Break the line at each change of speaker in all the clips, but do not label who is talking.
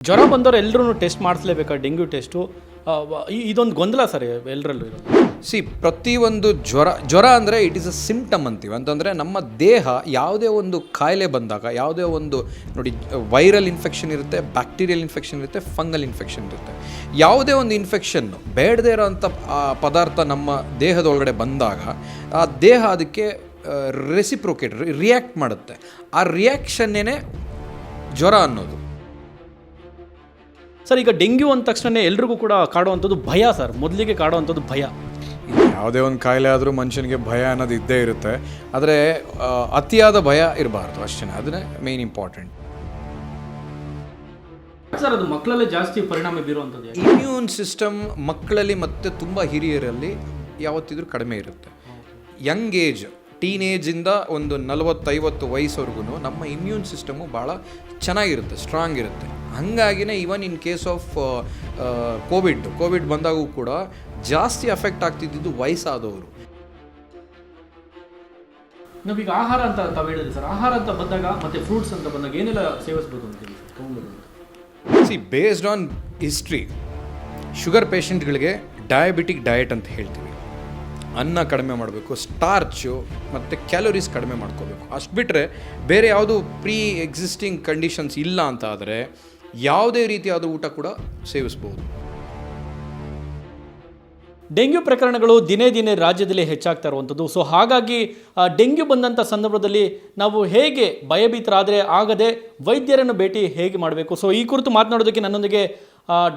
ಜ್ವರ ಬಂದವರು ಎಲ್ಲರೂ ಟೆಸ್ಟ್ ಮಾಡಿಸ್ಲೇಬೇಕಾ ಡೆಂಗ್ಯೂ ಟೆಸ್ಟು? ಇದೊಂದು ಗೊಂದಲ ಸರ್ ಎಲ್ಲರಲ್ಲೂ ಇರೋದು.
ಪ್ರತಿಯೊಂದು ಜ್ವರ ಅಂದರೆ ಇಟ್ ಈಸ್ ಅ ಸಿಂಪ್ಟಮ್ ಅಂತೀವಿ. ಅಂತಂದರೆ ನಮ್ಮ ದೇಹ ಯಾವುದೇ ಒಂದು ಕಾಯಿಲೆ ಬಂದಾಗ, ಯಾವುದೇ ಒಂದು ನೋಡಿ, ವೈರಲ್ ಇನ್ಫೆಕ್ಷನ್ ಇರುತ್ತೆ, ಬ್ಯಾಕ್ಟೀರಿಯಲ್ ಇನ್ಫೆಕ್ಷನ್ ಇರುತ್ತೆ, ಫಂಗಲ್ ಇನ್ಫೆಕ್ಷನ್ ಇರುತ್ತೆ. ಯಾವುದೇ ಒಂದು ಇನ್ಫೆಕ್ಷನ್ನು ಬೇಡದೇ ಇರೋವಂಥ ಪದಾರ್ಥ ನಮ್ಮ ದೇಹದೊಳಗಡೆ ಬಂದಾಗ ಆ ದೇಹ ಅದಕ್ಕೆ ರೆಸಿಪ್ರೋಕೇಟ್ ರಿಯಾಕ್ಟ್ ಮಾಡುತ್ತೆ. ಆ ರಿಯಾಕ್ಷನ್ನೇ ಜ್ವರ ಅನ್ನೋದು.
ಸರ್, ಈಗ ಡೆಂಗ್ಯೂ ಅಂದ ತಕ್ಷಣ ಎಲ್ರಿಗೂ ಕೂಡ ಕಾಡುವಂಥದ್ದು ಭಯ ಸರ್. ಮೊದಲಿಗೆ ಕಾಡುವಂಥದ್ದು ಭಯ.
ಯಾವುದೇ ಒಂದು ಕಾಯಿಲೆ ಆದರೂ ಮನುಷ್ಯನಿಗೆ ಭಯ ಅನ್ನೋದು ಇದ್ದೇ ಇರುತ್ತೆ. ಆದರೆ ಅತಿಯಾದ ಭಯ ಇರಬಾರ್ದು ಅಷ್ಟೇ, ಅದನ್ನೇ ಮೇನ್ ಇಂಪಾರ್ಟೆಂಟ್.
ಸರ್, ಅದು ಮಕ್ಕಳಲ್ಲೇ ಜಾಸ್ತಿ ಪರಿಣಾಮ ಬೀರುವಂಥದ್ದು.
ಇಮ್ಯೂನ್ ಸಿಸ್ಟಮ್ ಮಕ್ಕಳಲ್ಲಿ ಮತ್ತು ತುಂಬ ಹಿರಿಯರಲ್ಲಿ ಯಾವತ್ತಿದ್ರೂ ಕಡಿಮೆ ಇರುತ್ತೆ. ಯಂಗ್ ಏಜ್, ಟೀನೇಜಿಂದ ಒಂದು 40-50 ವಯಸ್ಸವರೆಗೂ ನಮ್ಮ ಇಮ್ಯೂನ್ ಸಿಸ್ಟಮು ಭಾಳ ಚೆನ್ನಾಗಿರುತ್ತೆ, ಸ್ಟ್ರಾಂಗ್ ಇರುತ್ತೆ. ಹಾಗಾಗಿನೇ even in case of covid ಬಂದಾಗೂ ಕೂಡ ಜಾಸ್ತಿ ಅಫೆಕ್ಟ್ ಆಗ್ತಿದ್ದು ವಯಸ್ಸಾದವರು.
ನಾವೀಗ ಆಹಾರ ಅಂತ ತಾವು ಹೇಳಿದ್ರಿ ಸರ್, ಆಹಾರ ಅಂತ ಬಂದಾಗ ಮತ್ತು ಫ್ರೂಟ್ಸ್ ಅಂತ ಬಂದಾಗ ಏನೆಲ್ಲ ಸೇವಿಸ್ಬೋದು ಅಂತೀವಿ ತೊಗೊಂಡ್ಬೋದು?
ಬೇಸ್ಡ್ ಆನ್ ಹಿಸ್ಟ್ರಿ, ಶುಗರ್ ಪೇಷಂಟ್ಗಳಿಗೆ ಡಯಾಬಿಟಿಕ್ ಡಯಟ್ ಅಂತ ಹೇಳ್ತೀವಿ. ಅನ್ನ ಕಡಿಮೆ ಮಾಡಬೇಕು, ಸ್ಟಾರ್ಚು ಮತ್ತು ಕ್ಯಾಲೋರೀಸ್ ಕಡಿಮೆ ಮಾಡ್ಕೋಬೇಕು. ಅಷ್ಟು ಬಿಟ್ಟರೆ ಬೇರೆ ಯಾವುದು ಪ್ರೀ ಎಕ್ಸಿಸ್ಟಿಂಗ್ ಕಂಡೀಷನ್ಸ್ ಇಲ್ಲ ಅಂತ ಆದರೆ ಯಾವುದೇ ರೀತಿಯಾದ ಊಟ ಕೂಡ ಸೇವಿಸ್ಬೋದು.
ಡೆಂಗ್ಯೂ ಪ್ರಕರಣಗಳು ದಿನೇ ದಿನೇ ರಾಜ್ಯದಲ್ಲಿ ಹೆಚ್ಚಾಗ್ತಾ ಇರುವಂಥದ್ದು. ಸೊ ಹಾಗಾಗಿ ಡೆಂಗ್ಯೂ ಬಂದಂಥ ಸಂದರ್ಭದಲ್ಲಿ ನಾವು ಹೇಗೆ ಭಯಭೀತರಾದರೆ ಆಗದೆ ವೈದ್ಯರನ್ನು ಭೇಟಿ ಹೇಗೆ ಮಾಡಬೇಕು? ಸೊ ಈ ಕುರಿತು ಮಾತನಾಡೋದಕ್ಕೆ ನನ್ನೊಂದಿಗೆ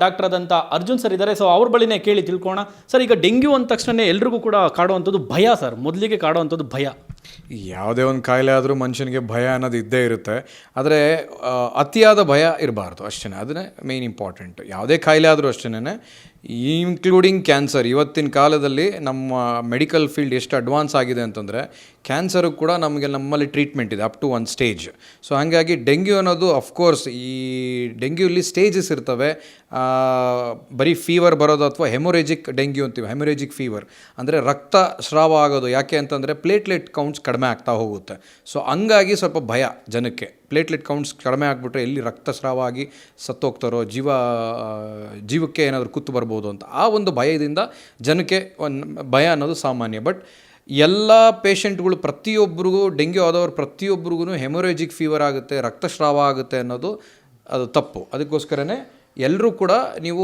ಡಾಕ್ಟರ್ ಆದಂಥ ಅರ್ಜುನ್ ಸರ್ ಇದ್ದಾರೆ. ಸೊ ಅವ್ರ ಬಳಿನೇ ಕೇಳಿ ತಿಳ್ಕೋಣ. ಸರ್, ಈಗ ಡೆಂಗ್ಯೂ ಅಂದ ತಕ್ಷಣ ಎಲ್ರಿಗೂ ಕೂಡ ಕಾಡುವಂಥದ್ದು ಭಯ ಸರ್. ಮೊದಲಿಗೆ ಕಾಡುವಂಥದ್ದು ಭಯ.
ಯಾವುದೇ ಒಂದು ಕಾಯಿಲೆ ಆದರೂ ಮನುಷ್ಯನಿಗೆ ಭಯ ಅನ್ನೋದು ಇದ್ದೇ ಇರುತ್ತೆ. ಆದರೆ ಅತಿಯಾದ ಭಯ ಇರಬಾರ್ದು ಅಷ್ಟೇ, ಅದನ್ನೇ ಮೇನ್ ಇಂಪಾರ್ಟೆಂಟ್. ಯಾವುದೇ ಕಾಯಿಲೆ ಆದರೂ ಅಷ್ಟೇ, ಇನ್ಕ್ಲೂಡಿಂಗ್ ಕ್ಯಾನ್ಸರ್. ಇವತ್ತಿನ ಕಾಲದಲ್ಲಿ ನಮ್ಮ ಮೆಡಿಕಲ್ ಫೀಲ್ಡ್ ಎಷ್ಟು ಅಡ್ವಾನ್ಸ್ ಆಗಿದೆ ಅಂತಂದರೆ ಕ್ಯಾನ್ಸರು ಕೂಡ ನಮ್ಮಲ್ಲಿ ಟ್ರೀಟ್ಮೆಂಟ್ ಇದೆ ಅಪ್ ಟು ಒಂದು ಸ್ಟೇಜ್. ಸೊ ಹಾಗಾಗಿ ಡೆಂಗ್ಯೂ ಅನ್ನೋದು ಅಫ್ಕೋರ್ಸ್, ಈ ಡೆಂಗ್ಯೂಲಿ ಸ್ಟೇಜಸ್ ಇರ್ತವೆ. ಬರೀ ಫೀವರ್ ಬರೋದು ಅಥವಾ ಹೆಮೊರೇಜಿಕ್ ಡೆಂಗ್ಯೂ ಅಂತೀವಿ. ಹೆಮೊರೇಜಿಕ್ ಫೀವರ್ ಅಂದರೆ ರಕ್ತ ಸ್ರಾವ ಆಗೋದು. ಯಾಕೆ ಅಂತಂದರೆ ಪ್ಲೇಟ್ಲೆಟ್ ಕೌಂಟ್ಸ್ ಕಡಿಮೆ ಆಗ್ತಾ ಹೋಗುತ್ತೆ. ಸೊ ಹಂಗಾಗಿ ಸ್ವಲ್ಪ ಭಯ ಜನಕ್ಕೆ. ಪ್ಲೇಟ್ಲೆಟ್ ಕೌಂಟ್ಸ್ ಕಡಿಮೆ ಆಗಿಬಿಟ್ರೆ ಎಲ್ಲಿ ರಕ್ತಸ್ರಾವ ಆಗಿ ಸತ್ತೋಗ್ತಾರೋ, ಜೀವಕ್ಕೆ ಏನಾದರೂ ಕುತ್ತು ಬರ್ಬೋದು ಅಂತ ಆ ಒಂದು ಭಯದಿಂದ ಜನಕ್ಕೆ ಒಂದು ಭಯ ಅನ್ನೋದು ಸಾಮಾನ್ಯ. ಬಟ್ ಎಲ್ಲ ಪೇಷಂಟ್ಗಳು, ಪ್ರತಿಯೊಬ್ಬರಿಗೂ ಡೆಂಗ್ಯೂ ಆದವರು ಪ್ರತಿಯೊಬ್ಬರಿಗೂ ಹೆಮೊರೇಜಿಕ್ ಫೀವರ್ ಆಗುತ್ತೆ, ರಕ್ತಸ್ರಾವ ಆಗುತ್ತೆ ಅನ್ನೋದು ಅದು ತಪ್ಪು. ಅದಕ್ಕೋಸ್ಕರನೇ ಎಲ್ಲರೂ ಕೂಡ ನೀವು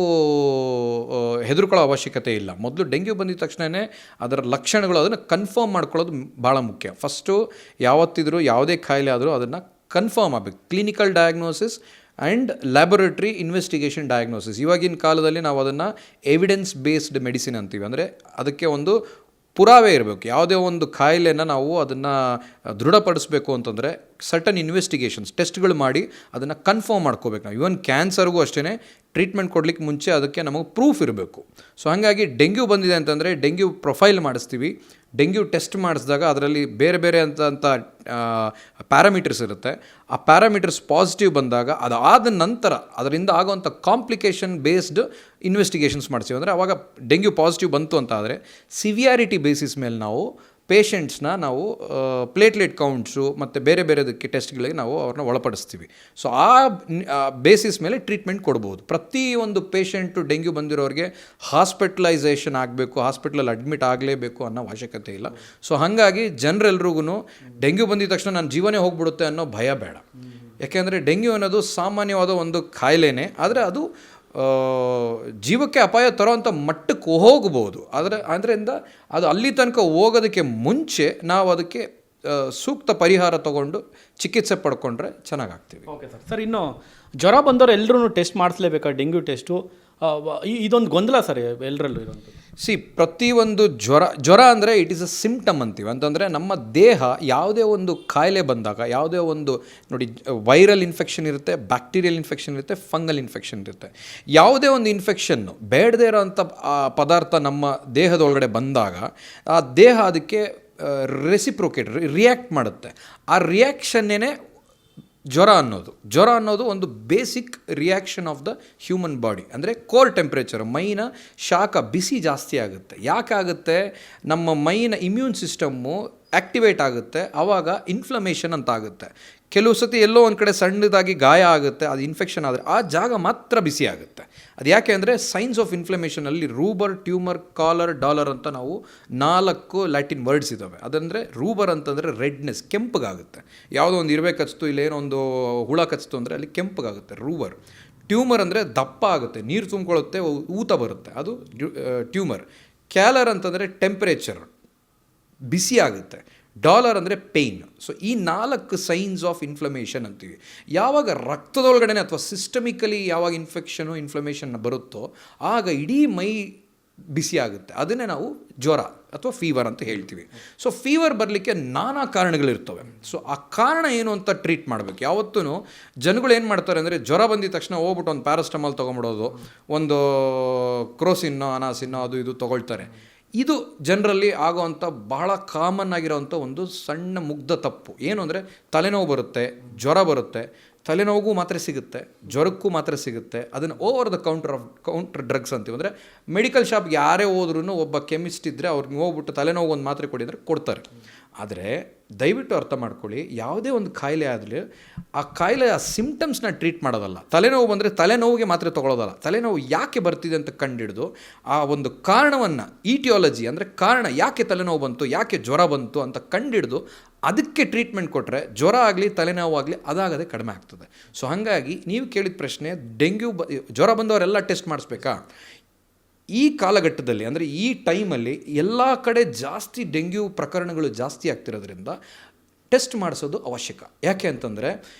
ಹೆದರ್ಕೊಳ್ಳೋ ಅವಶ್ಯಕತೆ ಇಲ್ಲ. ಮೊದಲು ಡೆಂಗ್ಯೂ ಬಂದಿದ ತಕ್ಷಣವೇ ಅದರ ಲಕ್ಷಣಗಳು ಅದನ್ನು ಕನ್ಫರ್ಮ್ ಮಾಡ್ಕೊಳ್ಳೋದು ಭಾಳ ಮುಖ್ಯ. ಫಸ್ಟು ಯಾವತ್ತಿದ್ರೂ ಯಾವುದೇ ಕಾಯಿಲೆ ಆದರೂ ಅದನ್ನು ಕನ್ಫರ್ಮ್ ಆಗಬೇಕು. Clinical diagnosis and laboratory investigation diagnosis. ಇವಾಗಿನ ಕಾಲದಲ್ಲಿ ನಾವು ಅದನ್ನು ಎವಿಡೆನ್ಸ್ ಬೇಸ್ಡ್ ಮೆಡಿಸಿನ್ ಅಂತೀವಿ. ಅಂದರೆ ಅದಕ್ಕೆ ಒಂದು ಪುರಾವೆ ಇರಬೇಕು. ಯಾವುದೇ ಒಂದು ಕಾಯಿಲೆನ ನಾವು ಅದನ್ನು ದೃಢಪಡಿಸ್ಬೇಕು ಅಂತಂದರೆ ಸರ್ಟನ್ ಇನ್ವೆಸ್ಟಿಗೇಷನ್ಸ್, ಟೆಸ್ಟ್ಗಳು ಮಾಡಿ ಅದನ್ನು ಕನ್ಫರ್ಮ್ ಮಾಡ್ಕೋಬೇಕು ನಾವು. ಇವನ್ ಕ್ಯಾನ್ಸರ್ಗೂ ಅಷ್ಟೇ ಟ್ರೀಟ್ಮೆಂಟ್ ಕೊಡಲಿಕ್ಕೆ ಮುಂಚೆ ಅದಕ್ಕೆ ನಮಗೆ ಪ್ರೂಫ್ ಇರಬೇಕು. ಸೊ ಹಾಗಾಗಿ ಡೆಂಗ್ಯೂ ಬಂದಿದೆ ಅಂತಂದರೆ ಡೆಂಗ್ಯೂ ಪ್ರೊಫೈಲ್ ಮಾಡಿಸ್ತೀವಿ. ಡೆಂಗ್ಯೂ ಟೆಸ್ಟ್ ಮಾಡಿಸಿದಾಗ ಅದರಲ್ಲಿ ಬೇರೆ ಬೇರೆ ಅಂತ ಪ್ಯಾರಾಮೀಟರ್ಸ್ ಇರುತ್ತೆ. ಆ ಪ್ಯಾರಾಮೀಟರ್ಸ್ ಪಾಸಿಟಿವ್ ಬಂದಾಗ ಅದಾದ ನಂತರ ಅದರಿಂದ ಆಗೋವಂಥ ಕಾಂಪ್ಲಿಕೇಶನ್ ಬೇಸ್ಡ್ ಇನ್ವೆಸ್ಟಿಗೇಷನ್ಸ್ ಮಾಡ್ತೀವಿ. ಅಂದರೆ ಆವಾಗ ಡೆಂಗ್ಯೂ ಪಾಸಿಟಿವ್ ಬಂತು ಅಂತ ಆದರೆ ಸಿವಿಯಾರಿಟಿ ಬೇಸಿಸ್ ಮೇಲೆ ನಾವು ಪೇಷಂಟ್ಸ್ನ ನಾವು ಪ್ಲೇಟ್ಲೆಟ್ ಕೌಂಟ್ಸು ಮತ್ತು ಬೇರೆ ಬೇರೆದಕ್ಕೆ ಟೆಸ್ಟ್ಗಳಿಗೆ ನಾವು ಅವ್ರನ್ನ ಒಳಪಡಿಸ್ತೀವಿ. ಸೊ ಆ ಬೇಸಿಸ್ ಮೇಲೆ ಟ್ರೀಟ್ಮೆಂಟ್ ಕೊಡ್ಬೋದು. ಪ್ರತಿಯೊಂದು ಪೇಷಂಟು ಡೆಂಗ್ಯೂ ಬಂದಿರೋರಿಗೆ ಹಾಸ್ಪಿಟಲೈಸೇಷನ್ ಆಗಬೇಕು, ಹಾಸ್ಪಿಟ್ಲಲ್ಲಿ ಅಡ್ಮಿಟ್ ಆಗಲೇಬೇಕು ಅನ್ನೋ ಅವಶ್ಯಕತೆ ಇಲ್ಲ. ಸೊ ಹಾಗಾಗಿ ಜನರೆಲ್ರಿಗೂ ಡೆಂಗ್ಯೂ ಬಂದಿದ ತಕ್ಷಣ ನನ್ನ ಜೀವನೇ ಹೋಗ್ಬಿಡುತ್ತೆ ಅನ್ನೋ ಭಯ ಬೇಡ. ಯಾಕೆಂದರೆ ಡೆಂಗ್ಯೂ ಅನ್ನೋದು ಸಾಮಾನ್ಯವಾದ ಒಂದು ಕಾಯಿಲೆನೇ, ಆದರೆ ಅದು ಜೀವಕ್ಕೆ ಅಪಾಯ ತರೋವಂಥ ಮಟ್ಟಕ್ಕೆ ಹೋಗ್ಬೋದು. ಅದರಿಂದ ಅದು ಅಲ್ಲಿ ತನಕ ಹೋಗೋದಕ್ಕೆ ಮುಂಚೆ ನಾವು ಅದಕ್ಕೆ ಸೂಕ್ತ ಪರಿಹಾರ ತಗೊಂಡು ಚಿಕಿತ್ಸೆ ಪಡ್ಕೊಂಡ್ರೆ ಚೆನ್ನಾಗಾಗ್ತೀವಿ.
Okay sir. ಸರ್, ಇನ್ನು ಜ್ವರ ಬಂದವರು ಎಲ್ಲರೂ ಟೆಸ್ಟ್ ಮಾಡಿಸ್ಲೇಬೇಕಾ ಡೆಂಗ್ಯೂ ಟೆಸ್ಟು? ಇದೊಂದು ಗೊಂದಲ ಸರ್ ಎಲ್ಲರಲ್ಲೂ ಇರೋವಂಥದ್ದು.
ಪ್ರತಿಯೊಂದು ಜ್ವರ ಅಂದರೆ ಇಟ್ ಈಸ್ ಅ ಸಿಂಪ್ಟಮ್ ಅಂತೀವಿ. ಅಂತಂದರೆ ನಮ್ಮ ದೇಹ ಯಾವುದೇ ಒಂದು ಕಾಯಿಲೆ ಬಂದಾಗ, ಯಾವುದೇ ಒಂದು ನೋಡಿ, ವೈರಲ್ ಇನ್ಫೆಕ್ಷನ್ ಇರುತ್ತೆ, ಬ್ಯಾಕ್ಟೀರಿಯಲ್ ಇನ್ಫೆಕ್ಷನ್ ಇರುತ್ತೆ, ಫಂಗಲ್ ಇನ್ಫೆಕ್ಷನ್ ಇರುತ್ತೆ. ಯಾವುದೇ ಒಂದು ಇನ್ಫೆಕ್ಷನ್ನು ಬೇಡದೇ ಇರೋವಂಥ ಪದಾರ್ಥ ನಮ್ಮ ದೇಹದೊಳಗಡೆ ಬಂದಾಗ ಆ ದೇಹ ಅದಕ್ಕೆ ರೆಸಿಪ್ರೋಕೇಟ್ ರಿಯಾಕ್ಟ್ ಮಾಡುತ್ತೆ. ಆ ರಿಯಾಕ್ಷನ್ನೇ ಜ್ವರ ಅನ್ನೋದು ಒಂದು basic reaction of the human body. ಅಂದರೆ ಕೋಲ್ಡ್ ಟೆಂಪ್ರೇಚರ್, ಮೈನ ಶಾಖ, ಬಿಸಿ ಜಾಸ್ತಿ ಆಗುತ್ತೆ. ಯಾಕಾಗುತ್ತೆ? ನಮ್ಮ ಮೈನ ಇಮ್ಯೂನ್ ಸಿಸ್ಟಮ್ಮು ಆ್ಯಕ್ಟಿವೇಟ್ ಆಗುತ್ತೆ, ಆವಾಗ ಇನ್ಫ್ಲಮೇಷನ್ ಅಂತ ಆಗುತ್ತೆ. ಕೆಲವು ಸತಿ ಎಲ್ಲೋ ಒಂದು ಕಡೆ ಸಣ್ಣದಾಗಿ ಗಾಯ ಆಗುತ್ತೆ, ಅದು ಇನ್ಫೆಕ್ಷನ್ ಆದರೆ ಆ ಜಾಗ ಮಾತ್ರ ಬಿಸಿ ಆಗುತ್ತೆ. ಅದು ಯಾಕೆ ಅಂದರೆ ಸೈನ್ಸ್ ಆಫ್ ಇನ್ಫ್ಲಮೇಷನಲ್ಲಿ ರೂಬರ್, ಟ್ಯೂಮರ್, ಕಾಲರ್, ಡಾಲರ್ ಅಂತ ನಾವು 4 ಲ್ಯಾಟಿನ್ ವರ್ಡ್ಸ್ ಇದ್ದಾವೆ. ಅದಂದರೆ ರೂಬರ್ ಅಂತಂದರೆ ರೆಡ್ನೆಸ್, ಕೆಂಪಗಾಗುತ್ತೆ. ಯಾವುದೋ ಒಂದು ಇರುವೆ ಕಚ್ತು, ಇಲ್ಲೇನೋ ಒಂದು ಹುಳ ಕಚ್ತು ಅಂದರೆ ಅಲ್ಲಿ ಕೆಂಪಗಾಗುತ್ತೆ, ರೂಬರ್. ಟ್ಯೂಮರ್ ಅಂದರೆ ದಪ್ಪ ಆಗುತ್ತೆ, ನೀರು ತುಂಬಿಕೊಳ್ಳುತ್ತೆ, ಊತ ಬರುತ್ತೆ, ಅದು ಟ್ಯೂಮರ್. ಕ್ಯಾಲರ್ ಅಂತಂದರೆ ಟೆಂಪರೇಚರ್, ಬಿಸಿ ಆಗುತ್ತೆ. ಡಾಲರ್ ಅಂದರೆ ಪೇಯ್ನ್. ಸೊ ಈ 4 ಸೈನ್ಸ್ ಆಫ್ ಇನ್ಫ್ಲಮೇಷನ್ ಅಂತೀವಿ. ಯಾವಾಗ ರಕ್ತದೊಳಗಡೆ ಅಥವಾ ಸಿಸ್ಟಮಿಕಲಿ ಯಾವಾಗ ಇನ್ಫ್ಲಮೇಷನ್ ಬರುತ್ತೋ ಆಗ ಇಡೀ ಮೈ ಬಿಸಿ ಆಗುತ್ತೆ. ಅದನ್ನೇ ನಾವು ಜ್ವರ ಅಥವಾ ಫೀವರ್ ಅಂತ ಹೇಳ್ತೀವಿ. ಸೊ ಫೀವರ್ ಬರಲಿಕ್ಕೆ ನಾನಾ ಕಾರಣಗಳಿರ್ತವೆ. ಸೊ ಆ ಕಾರಣ ಏನು ಅಂತ ಟ್ರೀಟ್ ಮಾಡಬೇಕು. ಯಾವತ್ತೂ ಜನಗಳು ಏನು ಮಾಡ್ತಾರೆ ಅಂದರೆ ಜ್ವರ ಬಂದಿದ ತಕ್ಷಣ ಹೋಗ್ಬಿಟ್ಟು ಒಂದು ಪ್ಯಾರಾಸ್ಟಮಾಲ್ ತೊಗೊಂಬಿಡೋದು, ಒಂದು ಕ್ರೋಸಿನ್ನೋ ಅನಾಸಿನ್ನೋ ಅದು ಇದು ತೊಗೊಳ್ತಾರೆ. ಇದು ಜನರಲ್ಲಿ ಆಗೋವಂಥ ಬಹಳ ಕಾಮನ್ ಆಗಿರೋವಂಥ ಒಂದು ಸಣ್ಣ ಮುಗ್ಧ ತಪ್ಪು. ಏನು ಅಂದರೆ ತಲೆನೋವು ಬರುತ್ತೆ, ಜ್ವರ ಬರುತ್ತೆ, ತಲೆನೋವಿಗೂ ಮಾತ್ರೆ ಸಿಗುತ್ತೆ, ಜ್ವರಕ್ಕೂ ಮಾತ್ರೆ ಸಿಗುತ್ತೆ. ಅದನ್ನು ಓವರ್ ದ ಕೌಂಟರ್ ಡ್ರಗ್ಸ್ ಅಂತೀವಿ. ಅಂದರೆ ಮೆಡಿಕಲ್ ಶಾಪ್ಗೆ ಯಾರೇ ಹೋದ್ರೂ ಒಬ್ಬ ಕೆಮಿಸ್ಟ್ ಇದ್ದರೆ ಅವ್ರಿಗೆ ಹೋಗ್ಬಿಟ್ಟು ತಲೆನೋವು ಒಂದು ಮಾತ್ರೆ ಕೊಡಿ ಅಂದರೆ ಕೊಡ್ತಾರೆ. ಆದರೆ ದಯವಿಟ್ಟು ಅರ್ಥ ಮಾಡ್ಕೊಳ್ಳಿ, ಯಾವುದೇ ಒಂದು ಕಾಯಿಲೆ ಆಗಲಿ ಆ ಕಾಯಿಲೆಯ ಸಿಂಪ್ಟಮ್ಸ್ನ ಟ್ರೀಟ್ ಮಾಡೋದಲ್ಲ. ತಲೆನೋವು ಬಂದರೆ ತಲೆನೋವಿಗೆ ಮಾತ್ರೆ ತೊಗೊಳ್ಳೋದಲ್ಲ. ತಲೆನೋವು ಯಾಕೆ ಬರ್ತಿದೆ ಅಂತ ಕಂಡುಹಿಡಿದು ಆ ಒಂದು ಕಾರಣವನ್ನು, ಈಟಿಯಾಲಜಿ ಅಂದರೆ ಕಾರಣ, ಯಾಕೆ ತಲೆನೋವು ಬಂತು, ಯಾಕೆ ಜ್ವರ ಬಂತು ಅಂತ ಕಂಡುಹಿಡಿದು ಅದಕ್ಕೆ ಟ್ರೀಟ್ಮೆಂಟ್ ಕೊಟ್ಟರೆ ಜ್ವರ ಆಗಲಿ ತಲೆನೋವು ಆಗಲಿ ಅದಾಗದೆ ಕಡಿಮೆ ಆಗ್ತದೆ. ಸೊ ಹಾಗಾಗಿ ನೀವು ಕೇಳಿದ ಪ್ರಶ್ನೆ, ಜ್ವರ ಬಂದವರೆಲ್ಲ ಟೆಸ್ಟ್ ಮಾಡಿಸ್ಬೇಕಾ? ಈ ಕಾಲಘಟ್ಟದಲ್ಲಿ ಅಂದರೆ ಈ ಟೈಮಲ್ಲಿ ಎಲ್ಲ ಕಡೆ ಜಾಸ್ತಿ ಡೆಂಗ್ಯೂ ಪ್ರಕರಣಗಳು ಜಾಸ್ತಿ ಆಗ್ತಿರೋದ್ರಿಂದ ಟೆಸ್ಟ್ ಮಾಡಿಸೋದು ಅವಶ್ಯಕ. ಯಾಕೆ ಅಂತಂದರೆ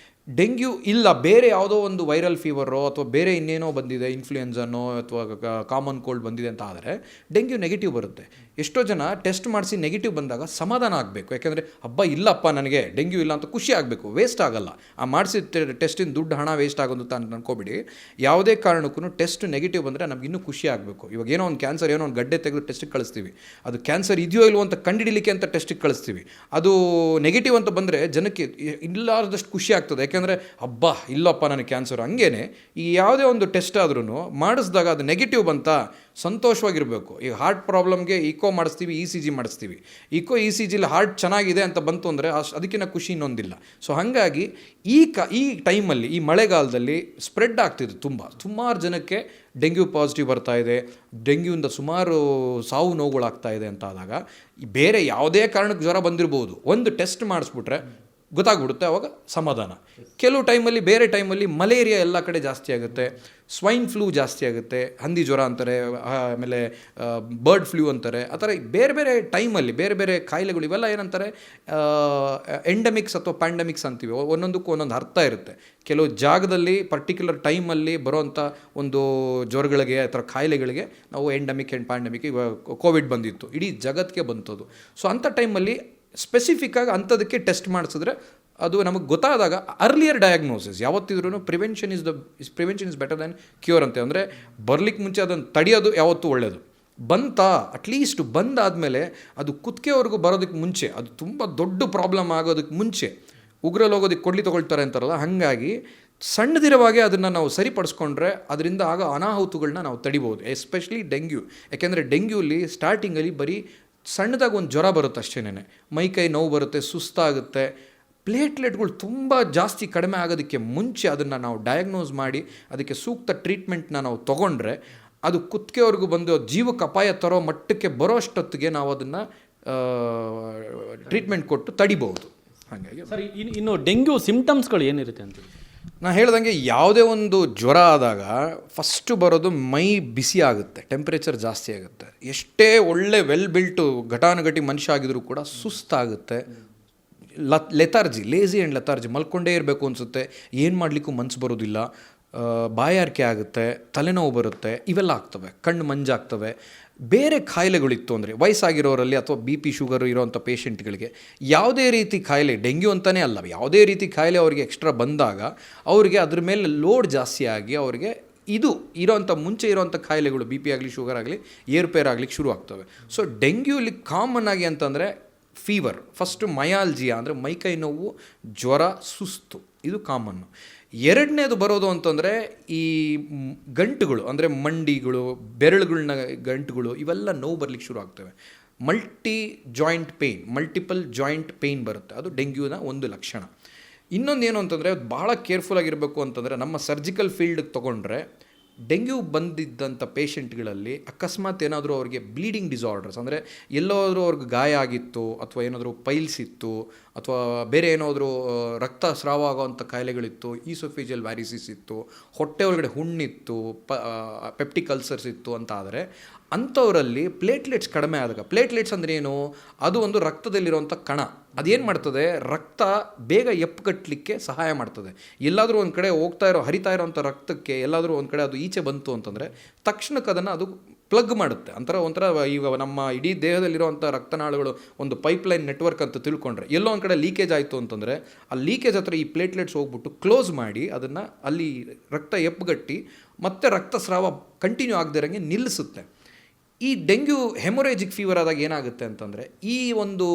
ಡೆಂಗ್ಯೂ ಇಲ್ಲ, ಬೇರೆ ಯಾವುದೋ ಒಂದು ವೈರಲ್ ಫೀವರೋ ಅಥವಾ ಬೇರೆ ಇನ್ನೇನೋ ಬಂದಿದೆ, ಇನ್ಫ್ಲೂಯೆನ್ಸನೋ ಅಥವಾ ಕಾಮನ್ ಕೋಲ್ಡ್ ಬಂದಿದೆ ಅಂತ ಆದರೆ ಡೆಂಗ್ಯೂ ನೆಗೆಟಿವ್ ಬರುತ್ತೆ. ಎಷ್ಟೋ ಜನ ಟೆಸ್ಟ್ ಮಾಡಿಸಿ ನೆಗೆಟಿವ್ ಬಂದಾಗ ಸಮಾಧಾನ ಆಗಬೇಕು. ಯಾಕೆಂದರೆ ಹಬ್ಬ ಇಲ್ಲಪ್ಪ ನನಗೆ ಡೆಂಗ್ಯೂ ಇಲ್ಲ ಅಂತ ಖುಷಿ ಆಗಬೇಕು, ವೇಸ್ಟ್ ಆಗಲ್ಲ. ಆ ಮಾಡಿಸಿದ ಟೆಸ್ಟಿನ ದುಡ್ಡು ಹಣ ವೇಸ್ಟ್ ಆಗೋದು ಅಂತ ಅನ್ಕೋಬಿಡಿ. ಯಾವುದೇ ಕಾರಣಕ್ಕೂ ಟೆಸ್ಟ್ ನೆಗೆಟಿವ್ ಬಂದರೆ ನಮ್ಗೆ ಇನ್ನೂ ಖುಷಿ ಆಗಬೇಕು. ಇವಾಗ ಏನೋ ಒಂದು ಕ್ಯಾನ್ಸರ್, ಏನೋ ಒಂದು ಗಡ್ಡೆ ತೆಗೆದು ಟೆಸ್ಟಿಗೆ ಕಳಿಸ್ತೀವಿ, ಅದು ಕ್ಯಾನ್ಸರ್ ಇದೆಯೋ ಇಲ್ವೋ ಅಂತ ಕಂಡುಹಿಡಿಲಿಕ್ಕೆ ಅಂತ ಟೆಸ್ಟಿಗೆ ಕಳಿಸ್ತೀವಿ. ಅದು ನೆಗೆಟಿವ್ ಅಂತ ಬಂದರೆ ಜನಕ್ಕೆ ಇಲ್ಲಾರ್ದಷ್ಟು ಖುಷಿ ಆಗ್ತದೆ. ಯಾಕೆಂದರೆ ಹಬ್ಬ ಇಲ್ಲಪ್ಪ ನನಗೆ ಕ್ಯಾನ್ಸರ್. ಹಂಗೇನೆ ಈ ಯಾವುದೇ ಒಂದು ಟೆಸ್ಟ್ ಆದ್ರೂ ಮಾಡಿಸಿದಾಗ ಅದು ನೆಗೆಟಿವ್ ಬಂತ ಸಂತೋಷವಾಗಿರಬೇಕು. ಈಗ ಹಾರ್ಟ್ ಪ್ರಾಬ್ಲಮ್ಗೆ ಇಕೋ ಮಾಡಿಸ್ತೀವಿ, ಇ ಸಿ ಜಿ ಮಾಡಿಸ್ತೀವಿ. ಇ ಸಿ ಜಿಲಿ ಹಾರ್ಟ್ ಚೆನ್ನಾಗಿದೆ ಅಂತ ಬಂತು ಅಂದರೆ ಅದಕ್ಕಿಂತ ಖುಷಿ ಇನ್ನೊಂದಿಲ್ಲ. ಸೊ ಹಾಗಾಗಿ ಈ ಟೈಮಲ್ಲಿ, ಈ ಮಳೆಗಾಲದಲ್ಲಿ ಸ್ಪ್ರೆಡ್ ಆಗ್ತಿದೆ. ಸುಮಾರು ಜನಕ್ಕೆ ಡೆಂಗ್ಯೂ ಪಾಸಿಟಿವ್ ಬರ್ತಾ ಇದೆ, ಡೆಂಗ್ಯೂಯಿಂದ ಸುಮಾರು ಸಾವು ನೋವುಗಳಾಗ್ತಾ ಇದೆ ಅಂತ ಆದಾಗ ಬೇರೆ ಯಾವುದೇ ಕಾರಣಕ್ಕೆ ಜ್ವರ ಬಂದಿರ್ಬೋದು, ಒಂದು ಟೆಸ್ಟ್ ಮಾಡಿಸ್ಬಿಟ್ರೆ ಗೊತ್ತಾಗ್ಬಿಡುತ್ತೆ, ಅವಾಗ ಸಮಾಧಾನ. ಕೆಲವು ಟೈಮಲ್ಲಿ, ಬೇರೆ ಟೈಮಲ್ಲಿ ಮಲೇರಿಯಾ ಎಲ್ಲ ಕಡೆ ಜಾಸ್ತಿ ಆಗುತ್ತೆ, ಸ್ವೈನ್ ಫ್ಲೂ ಜಾಸ್ತಿ ಆಗುತ್ತೆ, ಹಂದಿ ಜ್ವರ ಅಂತಾರೆ, ಆಮೇಲೆ ಬರ್ಡ್ ಫ್ಲೂ ಅಂತಾರೆ. ಆ ಥರ ಬೇರೆ ಬೇರೆ ಟೈಮಲ್ಲಿ ಬೇರೆ ಬೇರೆ ಕಾಯಿಲೆಗಳು ಇವೆಲ್ಲ ಏನಂತಾರೆ ಎಂಡಮಿಕ್ಸ್ ಅಥವಾ ಪ್ಯಾಂಡಮಿಕ್ಸ್ ಅಂತೀವಿ. ಒಂದೊಂದಕ್ಕೂ ಒಂದೊಂದು ಅರ್ಥ ಇರುತ್ತೆ. ಕೆಲವು ಜಾಗದಲ್ಲಿ ಪರ್ಟಿಕ್ಯುಲರ್ ಟೈಮಲ್ಲಿ ಬರೋವಂಥ ಒಂದು ಜ್ವರಗಳಿಗೆ ಅಥವಾ ಕಾಯಿಲೆಗಳಿಗೆ ನಾವು ಎಂಡಮಿಕ್ ಆ್ಯಂಡ್ ಪ್ಯಾಂಡಮಿಕ್, ಇವಾಗ ಕೋವಿಡ್ ಬಂದಿತ್ತು, ಇಡೀ ಜಗತ್ತಿಗೆ ಬಂತದ್ದು. ಸೊ ಅಂಥ ಟೈಮಲ್ಲಿ ಸ್ಪೆಸಿಫಿಕ್ಕಾಗಿ ಅಂಥದಕ್ಕೆ ಟೆಸ್ಟ್ ಮಾಡಿಸಿದ್ರೆ ಅದು ನಮಗೆ ಗೊತ್ತಾದಾಗ ಅರ್ಲಿಯರ್ ಡಯಾಗ್ನೋಸಿಸ್. ಯಾವತ್ತಿದ್ರೂ prevention is better than cure ಅಂತ. ಅಂದರೆ ಬರ್ಲಿಕ್ಕೆ ಮುಂಚೆ ಅದನ್ನು ತಡೆಯೋದು ಯಾವತ್ತೂ ಒಳ್ಳೆಯದು. ಅಟ್ಲೀಸ್ಟ್ ಬಂದಾದಮೇಲೆ ಅದು ಕುತ್ತಿಗೆವರೆಗೂ ಬರೋದಕ್ಕೆ ಮುಂಚೆ, ಅದು ತುಂಬ ದೊಡ್ಡ ಪ್ರಾಬ್ಲಮ್ ಆಗೋದಕ್ಕೆ ಮುಂಚೆ ಉಗ್ರಲ್ಲಿ ಹೋಗೋದಕ್ಕೆ ಕೊಡ್ಲಿ ತೊಗೊಳ್ತಾರೆ ಅಂತಾರಲ್ಲ, ಹಾಗಾಗಿ ಸಣ್ಣದಿರುವಾಗೆ ಅದನ್ನು ನಾವು ಸರಿಪಡಿಸ್ಕೊಂಡ್ರೆ ಅದರಿಂದ ಆಗ ಅನಾಹುತಗಳನ್ನ ನಾವು ತಡಿಬೋದು. Especially dengue. ಯಾಕೆಂದರೆ ಡೆಂಗ್ಯೂಲಿ ಸ್ಟಾರ್ಟಿಂಗಲ್ಲಿ ಬರೀ ಸಣ್ಣದಾಗಿ ಒಂದು ಜ್ವರ ಬರುತ್ತೆ ಅಷ್ಟೇನೆ, ಮೈಕೈ ನೋವು ಬರುತ್ತೆ, ಸುಸ್ತಾಗುತ್ತೆ. ಪ್ಲೇಟ್ಲೆಟ್ಗಳು ತುಂಬ ಜಾಸ್ತಿ ಕಡಿಮೆ ಆಗೋದಕ್ಕೆ ಮುಂಚೆ ಅದನ್ನು ನಾವು ಡಯಾಗ್ನೋಸ್ ಮಾಡಿ ಅದಕ್ಕೆ ಸೂಕ್ತ ಟ್ರೀಟ್ಮೆಂಟ್ನ ನಾವು ತೊಗೊಂಡ್ರೆ ಅದು ಕುತ್ತಿಗೆವರೆಗೂ ಬಂದು ಜೀವಕ್ಕೆ ಅಪಾಯ ತರೋ ಮಟ್ಟಕ್ಕೆ ಬರೋ ಅಷ್ಟೊತ್ತಿಗೆ ನಾವು ಅದನ್ನು ಟ್ರೀಟ್ಮೆಂಟ್ ಕೊಟ್ಟು ತಡಿಬಹುದು. ಹಾಗಾಗಿ
ಸರಿ, ಇನ್ನು ಡೆಂಗ್ಯೂ ಸಿಂಪ್ಟಮ್ಸ್ಗಳು ಏನಿರುತ್ತೆ ಅಂತ
ನಾನು ಹೇಳ್ದಂಗೆ ಯಾವುದೇ ಒಂದು ಜ್ವರ ಆದಾಗ ಫಸ್ಟು ಬರೋದು ಮೈ ಬಿಸಿ ಆಗುತ್ತೆ, ಟೆಂಪ್ರೇಚರ್ ಜಾಸ್ತಿ ಆಗುತ್ತೆ. ಎಷ್ಟೇ ಒಳ್ಳೆ ವೆಲ್ ಬಿಲ್ಟು ಘಟಾನುಘಟಿ ಮನುಷ್ಯ ಆಗಿದ್ರೂ ಕೂಡ ಸುಸ್ತಾಗುತ್ತೆ, ಲೆಥಾರ್ಜಿ, ಲೇಜಿ ಆ್ಯಂಡ್ ಲೆಥಾರ್ಜಿ, ಮಲ್ಕೊಂಡೇ ಇರಬೇಕು ಅನಿಸುತ್ತೆ, ಏನು ಮಾಡಲಿಕ್ಕೂ ಮನಸ್ಸು ಬರೋದಿಲ್ಲ, ಬಾಯಾರಿಕೆ ಆಗುತ್ತೆ, ತಲೆನೋವು ಬರುತ್ತೆ, ಇವೆಲ್ಲ ಆಗ್ತವೆ. ಕಣ್ಣು ಮಂಜಾಗ್ತವೆ. ಬೇರೆ ಕಾಯಿಲೆಗಳಿತ್ತು ಅಂದರೆ ವಯಸ್ಸಾಗಿರೋರಲ್ಲಿ ಅಥವಾ ಬಿ ಪಿ ಶುಗರು ಇರೋವಂಥ ಪೇಷಂಟ್ಗಳಿಗೆ ಯಾವುದೇ ರೀತಿ ಕಾಯಿಲೆ, ಡೆಂಗ್ಯೂ ಅಂತಲೇ ಅಲ್ಲ, ಯಾವುದೇ ರೀತಿ ಕಾಯಿಲೆ ಅವರಿಗೆ ಎಕ್ಸ್ಟ್ರಾ ಬಂದಾಗ ಅವರಿಗೆ ಅದ್ರ ಮೇಲೆ ಲೋಡ್ ಜಾಸ್ತಿ ಆಗಿ ಅವರಿಗೆ ಇದು ಇರೋವಂಥ ಮುಂಚೆ ಇರೋವಂಥ ಕಾಯಿಲೆಗಳು, ಬಿ ಪಿ ಆಗಲಿ ಶುಗರ್ ಆಗಲಿ ಏರ್ಪೇರಾಗಲಿಕ್ಕೆ ಶುರು ಆಗ್ತವೆ. ಸೊ ಡೆಂಗ್ಯೂಲಿ ಕಾಮನ್ ಆಗಿ ಅಂತಂದರೆ ಫೀವರ್, ಫಸ್ಟು ಮಯಾಲ್ಜಿಯಾ ಅಂದರೆ ಮೈಕೈ ನೋವು, ಜ್ವರ, ಸುಸ್ತು, ಇದು ಕಾಮನ್ನು. ಎರಡನೇದು ಬರೋದು ಅಂತಂದರೆ ಈ ಗಂಟುಗಳು ಅಂದರೆ ಮಂಡಿಗಳು, ಬೆರಳುಗಳನ್ನ ಗಂಟುಗಳು, ಇವೆಲ್ಲ ನೋವು ಬರಲಿಕ್ಕೆ ಶುರು ಆಗ್ತವೆ. Multi joint pain, multiple joint pain ಬರುತ್ತೆ. ಅದು ಡೆಂಗ್ಯೂನ ಒಂದು ಲಕ್ಷಣ. ಇನ್ನೊಂದು ಏನು ಅಂತಂದರೆ ಭಾಳ ಕೇರ್ಫುಲ್ಲಾಗಿರಬೇಕು ಅಂತಂದರೆ, ನಮ್ಮ ಸರ್ಜಿಕಲ್ ಫೀಲ್ಡಿಗೆ ತೊಗೊಂಡ್ರೆ ಡೆಂಗ್ಯೂ ಬಂದಿದ್ದಂಥ ಪೇಷಂಟ್ಗಳಲ್ಲಿ ಅಕಸ್ಮಾತ್ ಏನಾದರೂ ಅವ್ರಿಗೆ ಬ್ಲೀಡಿಂಗ್ ಡಿಸಾರ್ಡರ್ಸ್, ಅಂದರೆ ಎಲ್ಲಾದರೂ ಅವ್ರಿಗೆ ಗಾಯ ಆಗಿತ್ತು ಅಥವಾ ಏನಾದರೂ ಪೈಲ್ಸ್ ಇತ್ತು ಅಥವಾ ಬೇರೆ ಏನಾದರೂ ರಕ್ತಸ್ರಾವ ಆಗೋವಂಥ ಕಾಯಿಲೆಗಳಿತ್ತು, ಈಸೋಫೇಜಿಯಲ್ ವ್ಯಾರಿಸಿಸ್ ಇತ್ತು, ಹೊಟ್ಟೆ ಒಳಗಡೆ ಹುಣ್ಣಿತ್ತು, ಪೆಪ್ಟಿಕ್ ಅಲ್ಸರ್ಸ್ ಇತ್ತು ಅಂತ ಆದರೆ ಅಂಥವರಲ್ಲಿ ಪ್ಲೇಟ್ಲೆಟ್ಸ್ ಕಡಿಮೆ ಆದಾಗ, ಪ್ಲೇಟ್ಲೆಟ್ಸ್ ಅಂದರೆ ಏನು, ಅದು ಒಂದು ರಕ್ತದಲ್ಲಿರುವಂಥ ಕಣ, ಅದೇನು ಮಾಡ್ತದೆ, ರಕ್ತ ಬೇಗ ಎಪ್ಪುಗಟ್ಟಲಿಕ್ಕೆ ಸಹಾಯ ಮಾಡ್ತದೆ. ಎಲ್ಲಾದರೂ ಒಂದು ಕಡೆ ಹರಿತಾ ಇರೋವಂಥ ರಕ್ತಕ್ಕೆ ಎಲ್ಲಾದರೂ ಒಂದು ಕಡೆ ಅದು ಈಚೆ ಬಂತು ಅಂತಂದರೆ ತಕ್ಷಣಕ್ಕೆ ಅದನ್ನು ಅದು ಪ್ಲಗ್ ಮಾಡುತ್ತೆ. ಒಂಥರ ಈಗ ನಮ್ಮ ಇಡೀ ದೇಹದಲ್ಲಿರುವಂಥ ರಕ್ತನಾಳಗಳು ಒಂದು ಪೈಪ್ಲೈನ್ ನೆಟ್ವರ್ಕ್ ಅಂತ ತಿಳ್ಕೊಂಡ್ರೆ, ಎಲ್ಲೋ ಒಂದು ಕಡೆ ಲೀಕೇಜ್ ಆಯಿತು ಅಂತಂದರೆ ಆ ಲೀಕೇಜ್ ಹತ್ರ ಈ ಪ್ಲೇಟ್ಲೆಟ್ಸ್ ಹೋಗ್ಬಿಟ್ಟು ಕ್ಲೋಸ್ ಮಾಡಿ ಅದನ್ನು ಅಲ್ಲಿ ರಕ್ತ ಎಪ್ಪುಗಟ್ಟಿ ಮತ್ತೆ ರಕ್ತಸ್ರಾವ ಕಂಟಿನ್ಯೂ ಆಗದಿರಂಗೆ ನಿಲ್ಲಿಸುತ್ತೆ. ಈ ಡೆಂಗ್ಯೂ ಹೆಮೊರೇಜಿಕ್ ಫೀವರ್ ಆದಾಗ ಏನಾಗುತ್ತೆ ಅಂತಂದರೆ, ಈ ಒಂದು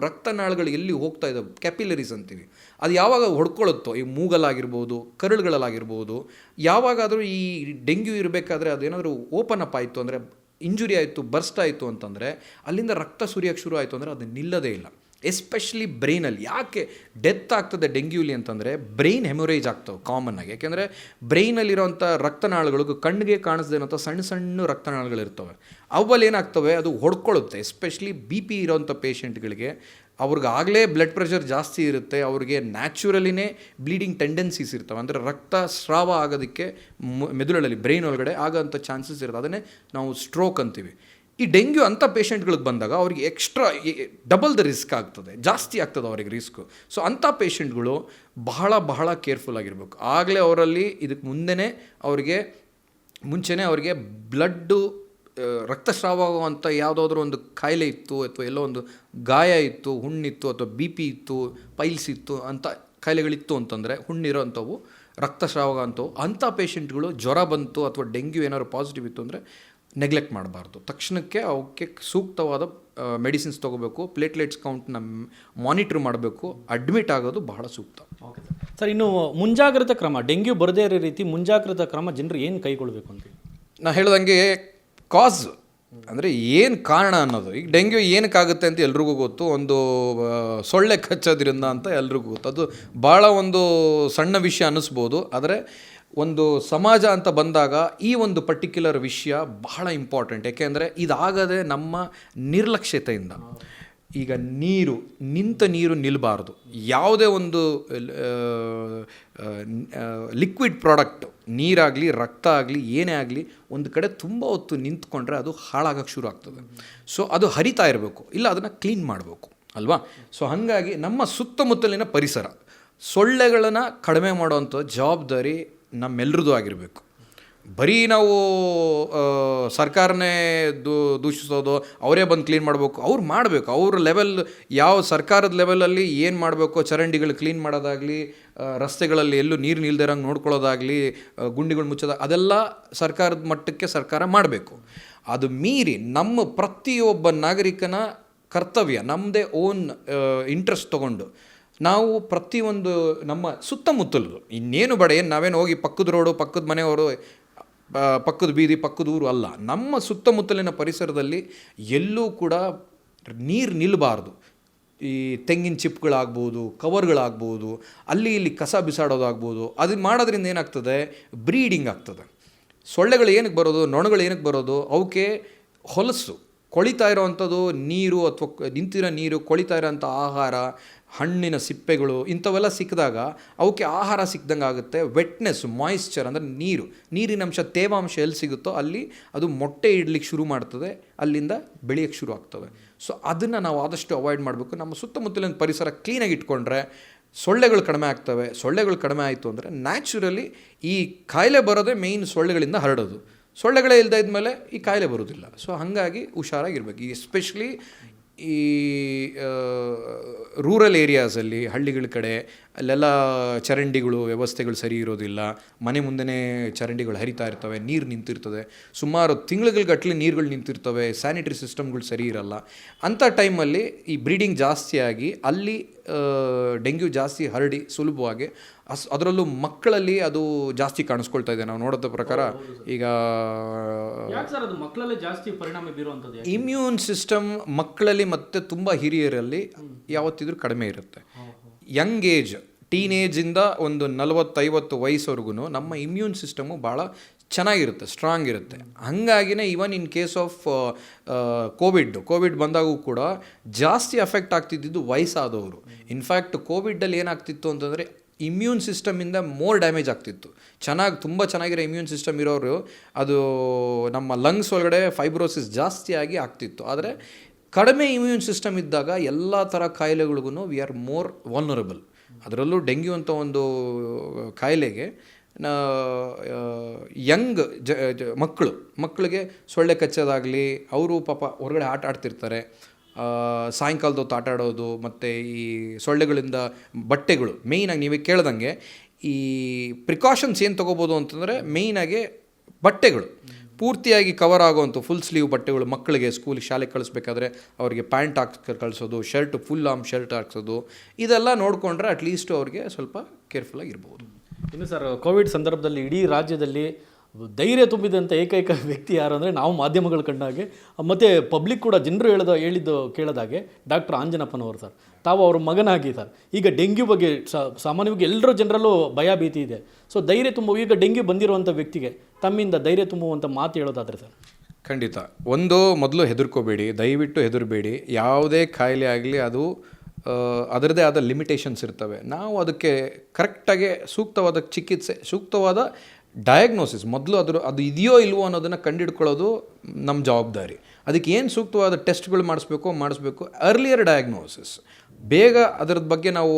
ರಕ್ತನಾಳಗಳು ಎಲ್ಲಿ ಹೋಗ್ತಾ ಇದ್ದಾವೆ, ಕ್ಯಾಪಿಲರೀಸ್ ಅಂತೀವಿ, ಅದು ಯಾವಾಗ ಹೊಡ್ಕೊಳ್ಳುತ್ತೋ, ಈ ಮೂಗಲಾಗಿರ್ಬೋದು, ಕರುಳುಗಳಲ್ಲಾಗಿರ್ಬೋದು, ಯಾವಾಗಾದರೂ ಈ ಡೆಂಗ್ಯೂ ಇರಬೇಕಾದ್ರೆ ಅದೇನಾದರೂ ಓಪನ್ ಅಪ್ ಆಯಿತು ಅಂದರೆ, ಇಂಜುರಿ ಆಯಿತು, ಬರ್ಸ್ಟ್ ಆಯಿತು ಅಂತಂದರೆ, ಅಲ್ಲಿಂದ ರಕ್ತ ಸುರಿಯೋಕ್ಕೆ ಶುರು ಆಯಿತು ಅಂದರೆ ಅದು ನಿಲ್ಲದೇ ಇಲ್ಲ. ಎಸ್ಪೆಷಲಿ ಬ್ರೈನಲ್ಲಿ. ಯಾಕೆ ಡೆತ್ ಆಗ್ತದೆ ಡೆಂಗ್ಯೂಲಿ ಅಂತಂದರೆ, ಬ್ರೈನ್ ಹೆಮೊರೇಜ್ ಆಗ್ತವೆ ಕಾಮನ್ ಆಗಿ. ಯಾಕೆಂದರೆ ಬ್ರೈನಲ್ಲಿರೋಂಥ ರಕ್ತನಾಳಗಳು ಕಣ್ಣಿಗೆ ಕಾಣಿಸ್ದೇನಂಥ ಸಣ್ಣ ಸಣ್ಣ ರಕ್ತನಾಳಗಳಿರ್ತವೆ, ಅವಲ್ಲಿ ಏನಾಗ್ತವೆ, ಅದು ಹೊಡ್ಕೊಳ್ಳುತ್ತೆ. ಎಸ್ಪೆಷಲಿ BP ಇರೋಂಥ ಪೇಷಂಟ್ಗಳಿಗೆ ಅವ್ರಿಗಾಗಲೇ ಬ್ಲಡ್ ಪ್ರೆಷರ್ ಜಾಸ್ತಿ ಇರುತ್ತೆ, ಅವ್ರಿಗೆ ನ್ಯಾಚುರಲಿನೇ ಬ್ಲೀಡಿಂಗ್ ಟೆಂಡೆನ್ಸೀಸ್ ಇರ್ತವೆ, ಅಂದರೆ ರಕ್ತ ಸ್ರಾವ ಆಗೋದಕ್ಕೆ ಮೆದುಳಲ್ಲಿ ಬ್ರೈನ್ ಒಳಗಡೆ ಆಗೋಂಥ ಚಾನ್ಸಸ್ ಇರುತ್ತೆ. ಅದನ್ನೇ ನಾವು ಸ್ಟ್ರೋಕ್ ಅಂತೀವಿ. ಈ ಡೆಂಗ್ಯೂ ಅಂಥ ಪೇಷಂಟ್ಗಳಿಗೆ ಬಂದಾಗ ಅವ್ರಿಗೆ ಎಕ್ಸ್ಟ್ರಾ ಡಬಲ್ ದ ರಿಸ್ಕ್ ಆಗ್ತದೆ, ಜಾಸ್ತಿ ಆಗ್ತದೆ ಅವ್ರಿಗೆ ರಿಸ್ಕು. ಸೊ ಅಂಥ ಪೇಷಂಟ್ಗಳು ಬಹಳ ಕೇರ್ಫುಲ್ ಆಗಿರಬೇಕು. ಆಗಲೇ ಅವರಲ್ಲಿ ಇದಕ್ಕೆ ಮುಂಚೆನೇ ಅವರಿಗೆ ಬ್ಲಡ್ಡು ರಕ್ತಸ್ರಾವ ಆಗುವಂಥ ಯಾವುದಾದ್ರೂ ಒಂದು ಕಾಯಿಲೆ ಇತ್ತು ಅಥವಾ ಎಲ್ಲೋ ಒಂದು ಗಾಯ ಇತ್ತು, ಹುಣ್ಣಿತ್ತು ಅಥವಾ BP ಇತ್ತು, ಪೈಲ್ಸ್ ಇತ್ತು ಅಂತ ಕಾಯಿಲೆಗಳಿತ್ತು ಅಂತಂದರೆ, ಹುಣ್ಣಿರೋ ಅಂಥವು, ರಕ್ತಸ್ರಾವ ಅಂಥವು, ಅಂಥ ಪೇಷಂಟ್ಗಳು ಜ್ವರ ಬಂತು ಅಥವಾ ಡೆಂಗ್ಯೂ ಏನಾದ್ರು ಪಾಸಿಟಿವ್ ಇತ್ತು ಅಂದರೆ ನೆಗ್ಲೆಕ್ಟ್ ಮಾಡಬಾರ್ದು. ತಕ್ಷಣಕ್ಕೆ ಅವಕ್ಕೆ ಸೂಕ್ತವಾದ ಮೆಡಿಸಿನ್ಸ್ ತೊಗೋಬೇಕು, ಪ್ಲೇಟ್ಲೆಟ್ಸ್ ಕೌಂಟ್ನ ಮಾನಿಟ್ರ್ ಮಾಡಬೇಕು, ಅಡ್ಮಿಟ್ ಆಗೋದು ಬಹಳ ಸೂಕ್ತ.
ಓಕೆ ಸರ್, ಇನ್ನು ಮುಂಜಾಗ್ರತಾ ಕ್ರಮ, ಡೆಂಗ್ಯೂ ಬರದೇ ಇರೋ ರೀತಿ ಮುಂಜಾಗ್ರತಾ ಕ್ರಮ ಜನರು ಏನು ಕೈಗೊಳ್ಳಬೇಕು ಅಂತ
ನಾನು ಹೇಳ್ದಂಗೆ, ಕಾಸ್ ಅಂದರೆ ಏನು ಕಾರಣ ಅನ್ನೋದು. ಈಗ ಡೆಂಗ್ಯೂ ಏನಕ್ಕಾಗುತ್ತೆ ಅಂತ ಎಲ್ರಿಗೂ ಗೊತ್ತು, ಒಂದು ಸೊಳ್ಳೆ ಕಚ್ಚೋದ್ರಿಂದ ಅಂತ ಎಲ್ರಿಗೂ ಗೊತ್ತು. ಅದು ಭಾಳ ಒಂದು ಸಣ್ಣ ವಿಷಯ ಅನ್ನಿಸ್ಬೋದು, ಆದರೆ ಒಂದು ಸಮಾಜ ಅಂತ ಬಂದಾಗ ಈ ಒಂದು ಪರ್ಟಿಕ್ಯುಲರ್ ವಿಷಯ ಬಹಳ ಇಂಪಾರ್ಟೆಂಟ್. ಯಾಕೆಂದರೆ ಇದಾಗದೆ ನಮ್ಮ ನಿರ್ಲಕ್ಷ್ಯತೆಯಿಂದ. ಈಗ ನಿಂತ ನೀರು ನಿಲ್ಲಬಾರ್ದು. ಯಾವುದೇ ಒಂದು ಲಿಕ್ವಿಡ್ ಪ್ರಾಡಕ್ಟ್, ನೀರಾಗಲಿ ರಕ್ತ ಆಗಲಿ ಏನೇ ಆಗಲಿ, ಒಂದು ಕಡೆ ತುಂಬ ಹೊತ್ತು ನಿಂತ್ಕೊಂಡ್ರೆ ಅದು ಹಾಳಾಗಕ್ಕೆ ಶುರು ಆಗ್ತದೆ. ಸೊ ಅದು ಹರಿತಾ ಇರಬೇಕು, ಇಲ್ಲ ಅದನ್ನು ಕ್ಲೀನ್ ಮಾಡಬೇಕು ಅಲ್ವಾ. ಸೊ ಹಾಗಾಗಿ ನಮ್ಮ ಸುತ್ತಮುತ್ತಲಿನ ಪರಿಸರ, ಸೊಳ್ಳೆಗಳನ್ನು ಕಡಿಮೆ ಮಾಡುವಂಥ ಜವಾಬ್ದಾರಿ ನಮ್ಮೆಲ್ಲರದು ಆಗಿರಬೇಕು. ಬರೀ ನಾವು ಸರ್ಕಾರನೇ ದೂಷಿಸೋದು, ಅವರೇ ಬಂದು ಕ್ಲೀನ್ ಮಾಡಬೇಕು, ಅವ್ರು ಮಾಡಬೇಕು. ಅವ್ರ ಲೆವೆಲ್, ಯಾವ ಸರ್ಕಾರದ ಲೆವೆಲಲ್ಲಿ ಏನು ಮಾಡಬೇಕು, ಚರಂಡಿಗಳು ಕ್ಲೀನ್ ಮಾಡೋದಾಗಲಿ, ರಸ್ತೆಗಳಲ್ಲಿ ಎಲ್ಲೂ ನೀರು ನಿಲ್ದಿರಂಗೆ ನೋಡ್ಕೊಳ್ಳೋದಾಗಲಿ, ಗುಂಡಿಗಳು ಮುಚ್ಚೋದು, ಅದೆಲ್ಲ ಸರ್ಕಾರದ ಮಟ್ಟಕ್ಕೆ ಸರ್ಕಾರ ಮಾಡಬೇಕು. ಅದು ಮೀರಿ ನಮ್ಮ ಪ್ರತಿಯೊಬ್ಬ ನಾಗರಿಕನ ಕರ್ತವ್ಯ, ನಮ್ಮದೇ ಓನ್ ಇಂಟ್ರೆಸ್ಟ್ ತೊಗೊಂಡು ನಾವು ಪ್ರತಿಯೊಂದು ನಮ್ಮ ಸುತ್ತಮುತ್ತಲು, ಇನ್ನೇನು ಬೇಡ, ನಾವೇನು ಹೋಗಿ ಪಕ್ಕದ ರೋಡು, ಪಕ್ಕದ ಮನೆಯವರು, ಪಕ್ಕದ ಬೀದಿ, ಪಕ್ಕದ ಊರು ಅಲ್ಲ, ನಮ್ಮ ಸುತ್ತಮುತ್ತಲಿನ ಪರಿಸರದಲ್ಲಿ ಎಲ್ಲೂ ಕೂಡ ನೀರು ನಿಲ್ಲಬಾರ್ದು. ಈ ತೆಂಗಿನ ಚಿಪ್ಗಳಾಗ್ಬೋದು, ಕವರ್ಗಳಾಗ್ಬೋದು, ಅಲ್ಲಿ ಇಲ್ಲಿ ಕಸ ಬಿಸಾಡೋದಾಗ್ಬೋದು, ಅದನ್ನು ಮಾಡೋದ್ರಿಂದ ಏನಾಗ್ತದೆ, ಬ್ರೀಡಿಂಗ್ ಆಗ್ತದೆ. ಸೊಳ್ಳೆಗಳು ಏನಕ್ಕೆ ಬರೋದು, ನೊಣಗಳು ಏನಕ್ಕೆ ಬರೋದು, ಅವಕ್ಕೆ ಹೊಲಸು, ಕೊಳಿತಾ ಇರೋವಂಥದ್ದು ನೀರು ಅಥವಾ ನಿಂತಿರೋ ನೀರು, ಕೊಳಿತಾ ಇರೋಂಥ ಆಹಾರ, ಹಣ್ಣಿನ ಸಿಪ್ಪೆಗಳು, ಇಂಥವೆಲ್ಲ ಸಿಕ್ಕಿದಾಗ ಅವಕ್ಕೆ ಆಹಾರ ಸಿಕ್ದಂಗೆ ಆಗುತ್ತೆ. ವೆಟ್ನೆಸ್, ಮಾಯಿಶ್ಚರ್ ಅಂದರೆ ನೀರಿನಂಶ, ತೇವಾಂಶ ಎಲ್ಲಿ ಸಿಗುತ್ತೋ ಅಲ್ಲಿ ಅದು ಮೊಟ್ಟೆ ಇಡಲಿಕ್ಕೆ ಶುರು ಮಾಡ್ತದೆ, ಅಲ್ಲಿಂದ ಬೆಳೆಯೋಕ್ಕೆ ಶುರು ಆಗ್ತವೆ. ಸೊ ಅದನ್ನು ನಾವು ಆದಷ್ಟು ಅವಾಯ್ಡ್ ಮಾಡಬೇಕು. ನಮ್ಮ ಸುತ್ತಮುತ್ತಲಿನ ಪರಿಸರ ಕ್ಲೀನಾಗಿ ಇಟ್ಕೊಂಡ್ರೆ ಸೊಳ್ಳೆಗಳು ಕಡಿಮೆ ಆಗ್ತವೆ. ಸೊಳ್ಳೆಗಳು ಕಡಿಮೆ ಆಯಿತು ಅಂದರೆ ನ್ಯಾಚುರಲಿ ಈ ಕಾಯಿಲೆ ಬರೋದೇ ಮೇಯ್ನ್ ಸೊಳ್ಳೆಗಳಿಂದ ಹರಡೋದು. ಸೊಳ್ಳೆಗಳೇ ಇಲ್ಲದೇ ಇದ್ಮೇಲೆ ಈ ಕಾಯಿಲೆ ಬರೋದಿಲ್ಲ. ಸೊ ಹಾಗಾಗಿ ಹುಷಾರಾಗಿರ್ಬೇಕು. ಈ ಎಸ್ಪೆಷಲಿ ಈ ರೂರಲ್ ಏರಿಯಾಸಲ್ಲಿ, ಹಳ್ಳಿಗಳ ಕಡೆ ಅಲ್ಲೆಲ್ಲ ಚರಂಡಿಗಳು ವ್ಯವಸ್ಥೆಗಳು ಸರಿ ಇರೋದಿಲ್ಲ, ಮನೆ ಮುಂದೆನೇ ಚರಂಡಿಗಳು ಹರಿತಾ ಇರ್ತವೆ, ನೀರು ನಿಂತಿರ್ತದೆ, ಸುಮಾರು ತಿಂಗಳುಗಟ್ಟಲೆ ನೀರುಗಳು ನಿಂತಿರ್ತವೆ, ಸ್ಯಾನಿಟರಿ ಸಿಸ್ಟಮ್ಗಳು ಸರಿ ಇರಲ್ಲ. ಅಂಥ ಟೈಮಲ್ಲಿ ಈ ಬ್ರೀಡಿಂಗ್ ಜಾಸ್ತಿಯಾಗಿ ಅಲ್ಲಿ ಡೆಂಗ್ಯೂ ಜಾಸ್ತಿ ಹರಡಿ ಸುಲಭವಾಗಿ ಅದರಲ್ಲೂ ಮಕ್ಕಳಲ್ಲಿ ಅದು ಜಾಸ್ತಿ ಕಾಣಿಸ್ಕೊಳ್ತಾ ಇದೆ. ನಾವು ನೋಡೋದ ಪ್ರಕಾರ ಈಗ
ಯಾಕೆ ಸರ್ ಅದು ಮಕ್ಕಳಲ್ಲೇ ಜಾಸ್ತಿ ಪರಿಣಾಮ ಬೀರುವಂಥದ್ದು?
ಇಮ್ಯೂನ್ ಸಿಸ್ಟಮ್ ಮಕ್ಕಳಲ್ಲಿ ಮತ್ತು ತುಂಬ ಹಿರಿಯರಲ್ಲಿ ಯಾವತ್ತಿದ್ರೂ ಕಡಿಮೆ ಇರುತ್ತೆ. ಯಂಗ್ ಏಜ್ ಟೀನೇಜಿಂದ ಒಂದು 40-50 ವಯಸ್ಸುವರೆಗೂ ನಮ್ಮ ಇಮ್ಯೂನ್ ಸಿಸ್ಟಮು ಭಾಳ ಚೆನ್ನಾಗಿರುತ್ತೆ, ಸ್ಟ್ರಾಂಗ್ ಇರುತ್ತೆ. ಹಾಗಾಗಿನೇ even in case of covid ಬಂದಾಗೂ ಕೂಡ ಜಾಸ್ತಿ ಅಫೆಕ್ಟ್ ಆಗ್ತಿದ್ದು ವಯಸ್ಸಾದವರು. ಇನ್ಫ್ಯಾಕ್ಟ್ ಕೋವಿಡಲ್ಲಿ ಏನಾಗ್ತಿತ್ತು ಅಂತಂದರೆ ಇಮ್ಯೂನ್ ಸಿಸ್ಟಮಿಂದ ಮೋರ್ ಡ್ಯಾಮೇಜ್ ಆಗ್ತಿತ್ತು. ತುಂಬ ಚೆನ್ನಾಗಿರೋ ಇಮ್ಯೂನ್ ಸಿಸ್ಟಮ್ ಇರೋರು ಅದು ನಮ್ಮ ಲಂಗ್ಸ್ ಒಳಗಡೆ ಫೈಬ್ರೋಸಿಸ್ ಜಾಸ್ತಿ ಆಗಿ ಆಗ್ತಿತ್ತು. ಆದರೆ ಕಡಿಮೆ ಇಮ್ಯೂನ್ ಸಿಸ್ಟಮ್ ಇದ್ದಾಗ ಎಲ್ಲ ಥರ ಕಾಯಿಲೆಗಳಿಗೂ ವಿ ಆರ್ ಮೋರ್ ವಾಲ್ನರಬಲ್. ಅದರಲ್ಲೂ ಡೆಂಗ್ಯೂ ಅಂತ ಒಂದು ಕಾಯಿಲೆಗೆ ಯಂಗ್ ಮಕ್ಕಳಿಗೆ ಸೊಳ್ಳೆ ಕಚ್ಚೋದಾಗಲಿ, ಅವರು ಪಾಪ ಹೊರಗಡೆ ಆಟ ಆಡ್ತಿರ್ತಾರೆ, ಸಾಯಂಕಾಲದ ಹೊತ್ತು ಆಟ ಆಡೋದು, ಮತ್ತು ಈ ಸೊಳ್ಳೆಗಳಿಂದ ಬಟ್ಟೆಗಳು ಮೇಯ್ನಾಗಿ ನೀವೇ ಕೇಳ್ದಂಗೆ ಈ ಪ್ರಿಕಾಷನ್ಸ್ ಏನು ತೊಗೋಬೋದು ಅಂತಂದರೆ ಮೇಯ್ನಾಗಿ ಬಟ್ಟೆಗಳು ಪೂರ್ತಿಯಾಗಿ ಕವರ್ ಆಗೋವಂಥ ಫುಲ್ ಸ್ಲೀವ್ ಬಟ್ಟೆಗಳು ಮಕ್ಕಳಿಗೆ ಸ್ಕೂಲಿಗೆ ಶಾಲೆಗೆ ಕಳಿಸ್ಬೇಕಾದ್ರೆ ಅವರಿಗೆ ಪ್ಯಾಂಟ್ ಕಳಿಸೋದು, ಶರ್ಟ್ ಫುಲ್ ಆರ್ಮ್ ಶರ್ಟ್ ಹಾಕ್ಸೋದು, ಇದೆಲ್ಲ ನೋಡಿಕೊಂಡ್ರೆ ಅಟ್ಲೀಸ್ಟ್ ಅವ್ರಿಗೆ ಸ್ವಲ್ಪ ಕೇರ್ಫುಲ್ಲಾಗಿರ್ಬೋದು.
ಇನ್ನು ಸರ್ ಕೋವಿಡ್ ಸಂದರ್ಭದಲ್ಲಿ ಇಡೀ ರಾಜ್ಯದಲ್ಲಿ ಧೈರ್ಯ ತುಂಬಿದಂಥ ಏಕೈಕ ವ್ಯಕ್ತಿ ಯಾರು ಅಂದರೆ ನಾವು ಮಾಧ್ಯಮಗಳು ಕಂಡಾಗೆ ಮತ್ತು ಪಬ್ಲಿಕ್ ಕೂಡ ಜನರು ಹೇಳಿದ್ದು ಕೇಳಿದಾಗೆ ಡಾಕ್ಟರ್ ಆಂಜನಪ್ಪನವರು ಸರ್. ತಾವು ಅವ್ರ ಮಗನಾಗಿ ಸರ್ ಈಗ ಡೆಂಗ್ಯೂ ಬಗ್ಗೆ ಸಾಮಾನ್ಯವಾಗಿ ಎಲ್ಲರ ಜನರಲ್ಲೂ ಭಯ ಭೀತಿ ಇದೆ. ಸೊ ಧೈರ್ಯ ಈಗ ಡೆಂಗ್ಯೂ ಬಂದಿರುವಂಥ ವ್ಯಕ್ತಿಗೆ ತಮ್ಮಿಂದ ಧೈರ್ಯ ತುಂಬುವಂಥ ಮಾತು ಹೇಳೋದಾದರೆ ಸರ್?
ಖಂಡಿತ. ಮೊದಲು ಹೆದರ್ಕೋಬೇಡಿ, ದಯವಿಟ್ಟು ಹೆದರಬೇಡಿ. ಯಾವುದೇ ಕಾಯಿಲೆ ಆಗಲಿ ಅದು ಅದರದ್ದೇ ಆದ ಲಿಮಿಟೇಷನ್ಸ್ ಇರ್ತವೆ. ನಾವು ಅದಕ್ಕೆ ಕರೆಕ್ಟಾಗಿ ಸೂಕ್ತವಾದ ಚಿಕಿತ್ಸೆ, ಸೂಕ್ತವಾದ ಡಯಾಗ್ನೋಸಿಸ್ ಮೊದಲು ಅದು ಇದೆಯೋ ಇಲ್ವೋ ಅನ್ನೋದನ್ನು ಕಂಡುಹಿಡ್ಕೊಳ್ಳೋದು ನಮ್ಮ ಜವಾಬ್ದಾರಿ. ಅದಕ್ಕೆ ಏನು ಸೂಕ್ತವಾದ ಟೆಸ್ಟ್ಗಳು ಮಾಡಿಸ್ಬೇಕು. ಅರ್ಲಿಯರ್ ಡಯಾಗ್ನೋಸಿಸ್, ಬೇಗ ಅದರದ ಬಗ್ಗೆ ನಾವು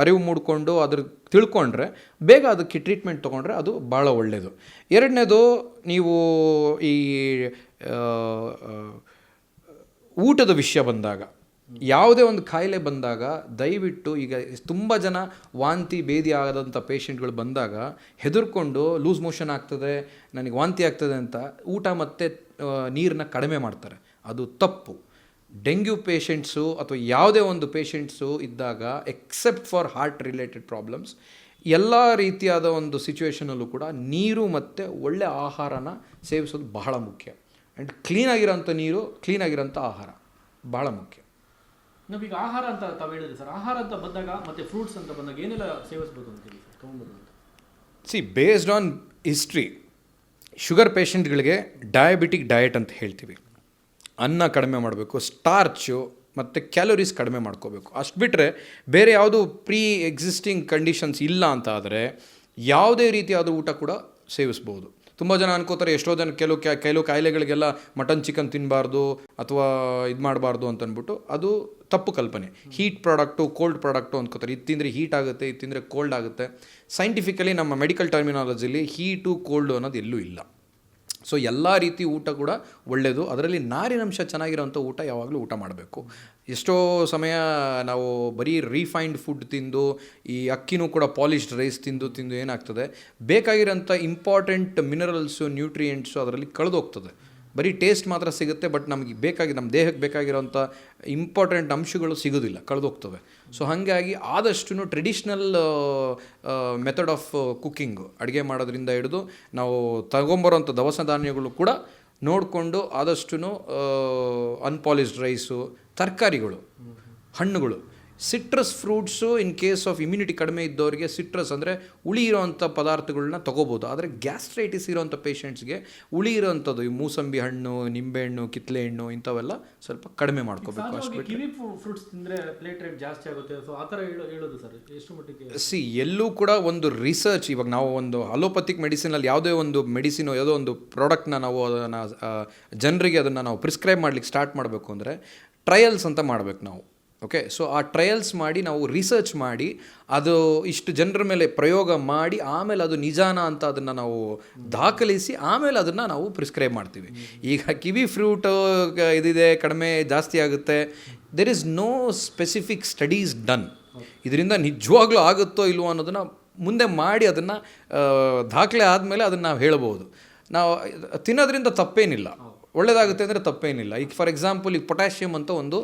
ಅರಿವು ಮೂಡಿಕೊಂಡು ತಿಳ್ಕೊಂಡ್ರೆ ಬೇಗ ಅದಕ್ಕೆ ಟ್ರೀಟ್ಮೆಂಟ್ ತೊಗೊಂಡ್ರೆ ಅದು ಭಾಳ ಒಳ್ಳೆಯದು. ಎರಡನೇದು, ನೀವು ಈ ಊಟದ ವಿಷಯ ಬಂದಾಗ, ಯಾವುದೇ ಒಂದು ಕಾಯಿಲೆ ಬಂದಾಗ ದಯವಿಟ್ಟು, ಈಗ ತುಂಬ ಜನ ವಾಂತಿ ಭೇದಿ ಆದಂಥ ಪೇಷಂಟ್ಗಳು ಬಂದಾಗ ಹೆದರ್ಕೊಂಡು ಲೂಸ್ ಮೋಷನ್ ಆಗ್ತದೆ, ನನಗೆ ವಾಂತಿ ಆಗ್ತದೆ ಅಂತ ಊಟ ಮತ್ತು ನೀರನ್ನ ಕಡಿಮೆ ಮಾಡ್ತಾರೆ. ಅದು ತಪ್ಪು. ಡೆಂಗ್ಯೂ ಪೇಷಂಟ್ಸು ಅಥವಾ ಯಾವುದೇ ಒಂದು ಪೇಷಂಟ್ಸು ಇದ್ದಾಗ accept for heart related problems ಎಲ್ಲ ರೀತಿಯಾದ ಒಂದು ಸಿಚುವೇಷನಲ್ಲೂ ಕೂಡ ನೀರು ಮತ್ತು ಒಳ್ಳೆ ಆಹಾರನ ಸೇವಿಸೋದು ಬಹಳ ಮುಖ್ಯ. ಆ್ಯಂಡ್ ಕ್ಲೀನಾಗಿರೋಂಥ ನೀರು, ಕ್ಲೀನಾಗಿರೋಂಥ ಆಹಾರ ಭಾಳ ಮುಖ್ಯ.
ನಾವೀಗ ಆಹಾರ ಅಂತ ತಾವು ಹೇಳಿದ್ರಿ ಸರ್, ಆಹಾರ ಅಂತ ಬಂದಾಗ ಮತ್ತು ಫ್ರೂಟ್ಸ್ ಅಂತ ಬಂದಾಗ ಏನೆಲ್ಲ ಸೇವಿಸ್ಬೋದು ಅಂತೇಳಿ ಸರ್ ತೊಗೊಂಬೋದು ಅಂತ?
ಬೇಸ್ಡ್ ಆನ್ ಹಿಸ್ಟ್ರಿ, ಶುಗರ್ ಪೇಷಂಟ್ಗಳಿಗೆ ಡಯಾಬಿಟಿಕ್ ಡಯಟ್ ಅಂತ ಹೇಳ್ತೀವಿ. ಅನ್ನ ಕಡಿಮೆ ಮಾಡಬೇಕು, ಸ್ಟಾರ್ಚು ಮತ್ತು ಕ್ಯಾಲೋರೀಸ್ ಕಡಿಮೆ ಮಾಡ್ಕೋಬೇಕು. ಅಷ್ಟು ಬಿಟ್ಟರೆ ಬೇರೆ ಯಾವುದು ಪ್ರೀ ಎಕ್ಸಿಸ್ಟಿಂಗ್ ಕಂಡೀಷನ್ಸ್ ಇಲ್ಲ ಅಂತ ಆದರೆ ಯಾವುದೇ ರೀತಿಯಾದ ಊಟ ಕೂಡ ಸೇವಿಸ್ಬೋದು. ತುಂಬ ಜನ ಅನ್ಕೋತಾರೆ, ಎಷ್ಟೋ ಜನ ಕೆಲವು ಕಾಯಿಲೆಗಳಿಗೆಲ್ಲ ಮಟನ್ ಚಿಕನ್ ತಿನ್ನಬಾರ್ದು ಅಥವಾ ಇದು ಮಾಡಬಾರ್ದು ಅಂತ ಅಂದ್ಬಿಟ್ಟು ಅದು ತಪ್ಪು ಕಲ್ಪನೆ. ಹೀಟ್ ಪ್ರಾಡಕ್ಟು, ಕೋಲ್ಡ್ ಪ್ರಾಡಕ್ಟು ಅಂದ್ಕೋತಾರೆ. ಇದು ತಿಂದರೆ ಹೀಟ್ ಆಗುತ್ತೆ, ಇದು ತಿಂದರೆ ಕೋಲ್ಡ್ ಆಗುತ್ತೆ. ಸೈಂಟಿಫಿಕಲಿ ನಮ್ಮ ಮೆಡಿಕಲ್ ಟರ್ಮಿನಾಲಜಿಲಿ ಹೀಟು ಕೋಲ್ಡು ಅನ್ನೋದು ಎಲ್ಲೂ ಇಲ್ಲ. ಸೊ ಎಲ್ಲ ರೀತಿ ಊಟ ಕೂಡ ಒಳ್ಳೆಯದು. ಅದರಲ್ಲಿ ನಾರಿನಂಶ ಚೆನ್ನಾಗಿರೋಂಥ ಊಟ ಯಾವಾಗಲೂ ಊಟ ಮಾಡಬೇಕು. ಎಷ್ಟೋ ಸಮಯ ನಾವು ಬರೀ ರೀಫೈನ್ಡ್ ಫುಡ್ ತಿಂದು, ಈ ಅಕ್ಕಿನೂ ಕೂಡ ಪಾಲಿಶ್ಡ್ ರೈಸ್ ತಿಂದು ಏನಾಗ್ತದೆ, ಬೇಕಾಗಿರೋಂಥ ಇಂಪಾರ್ಟೆಂಟ್ ಮಿನರಲ್ಸು, ನ್ಯೂಟ್ರಿಯೆಂಟ್ಸು ಅದರಲ್ಲಿ ಕಳೆದೋಗ್ತದೆ. ಬರೀ ಟೇಸ್ಟ್ ಮಾತ್ರ ಸಿಗುತ್ತೆ, ಬಟ್ ನಮಗೆ ನಮ್ಮ ದೇಹಕ್ಕೆ ಬೇಕಾಗಿರೋಂಥ ಇಂಪಾರ್ಟೆಂಟ್ ಅಂಶಗಳು ಸಿಗೋದಿಲ್ಲ, ಕಳೆದೋಗ್ತವೆ. ಸೊ ಹಾಗಾಗಿ ಆದಷ್ಟು ಟ್ರೆಡಿಷ್ನಲ್ ಮೆಥಡ್ ಆಫ್ ಕುಕ್ಕಿಂಗು, ಅಡುಗೆ ಮಾಡೋದ್ರಿಂದ ಹಿಡಿದು ನಾವು ತಗೊಂಬರೋಂಥ ದವಸ ಧಾನ್ಯಗಳು ಕೂಡ ನೋಡಿಕೊಂಡು ಆದಷ್ಟು ಅನ್ಪಾಲಿಶ್ಡ್ ರೈಸು, ತರಕಾರಿಗಳು, ಹಣ್ಣುಗಳು, citrus fruits in case of immunity ಕಡಿಮೆ ಇದ್ದವರಿಗೆ ಸಿಟ್ರಸ್ ಅಂದರೆ ಹುಳಿ ಇರೋವಂಥ ಪದಾರ್ಥಗಳನ್ನ ತೊಗೋಬೋದು. ಆದರೆ ಗ್ಯಾಸ್ಟ್ರೈಟಿಸ್ ಇರೋವಂಥ ಪೇಷಂಟ್ಸ್ಗೆ ಹುಳಿ ಇರೋವಂಥದ್ದು ಈ ಮೂಸಂಬಿ ಹಣ್ಣು, ನಿಂಬೆಹಣ್ಣು, ಕಿತ್ತಲೆ ಹಣ್ಣು ಇಂಥವೆಲ್ಲ ಸ್ವಲ್ಪ ಕಡಿಮೆ ಮಾಡ್ಕೋಬೇಕು. ಅಷ್ಟು
ಕಿವಿ ಫ್ರೂಟ್ಸ್ ತಿಂದರೆ ಪ್ಲೇಟ್ಲೆಟ್ ಜಾಸ್ತಿ ಆಗುತ್ತೆ, ಸೊ ಆ ಥರ ಹೇಳೋದು ಸರ್ ಎಷ್ಟು ಮಟ್ಟಿಗೆ?
ಎಲ್ಲೂ ಕೂಡ ಒಂದು ರಿಸರ್ಚ್, ಇವಾಗ ನಾವು ಒಂದು ಅಲೋಪತಿಕ್ ಮೆಡಿಸಿನಲ್ಲಿ ಯಾವುದೇ ಒಂದು ಮೆಡಿಸಿನ್, ಯಾವುದೋ ಒಂದು ಪ್ರಾಡಕ್ಟ್ನ ನಾವು ಅದನ್ನು ಜನರಿಗೆ ಅದನ್ನು ನಾವು ಪ್ರಿಸ್ಕ್ರೈಬ್ ಮಾಡ್ಲಿಕ್ಕೆ ಸ್ಟಾರ್ಟ್ ಮಾಡಬೇಕು ಅಂದರೆ ಟ್ರಯಲ್ಸ್ ಅಂತ ಮಾಡಬೇಕು ನಾವು. ಓಕೆ, ಸೊ ಆ ಟ್ರಯಲ್ಸ್ ಮಾಡಿ ನಾವು ರಿಸರ್ಚ್ ಮಾಡಿ ಅದು ಇಷ್ಟು ಜನರ ಮೇಲೆ ಪ್ರಯೋಗ ಮಾಡಿ ಆಮೇಲೆ ಅದು ನಿಜಾನ ಅಂತ ಅದನ್ನು ನಾವು ದಾಖಲಿಸಿ ಆಮೇಲೆ ಅದನ್ನು ನಾವು ಪ್ರಿಸ್ಕ್ರೈಬ್ ಮಾಡ್ತೀವಿ. ಈಗ ಕಿವಿ ಫ್ರೂಟ್ ಇದಿದೆ, ಕಡಿಮೆ ಜಾಸ್ತಿ ಆಗುತ್ತೆ, there is no specific studies done. ಇದರಿಂದ ನಿಜವಾಗ್ಲೂ ಆಗುತ್ತೋ ಇಲ್ವೋ ಅನ್ನೋದನ್ನು ಮುಂದೆ ಮಾಡಿ ಅದನ್ನು ದಾಖಲೆ ಆದಮೇಲೆ ಅದನ್ನು ನಾವು ಹೇಳ್ಬೋದು. ನಾವು ತಿನ್ನೋದ್ರಿಂದ ತಪ್ಪೇನಿಲ್ಲ, ಒಳ್ಳೆಯದಾಗುತ್ತೆ ಅಂದರೆ ತಪ್ಪೇನಿಲ್ಲ. ಈಗ ಫಾರ್ ಎಕ್ಸಾಂಪಲ್ ಈಗ ಪೊಟ್ಯಾಷಿಯಮ್ ಅಂತ ಒಂದು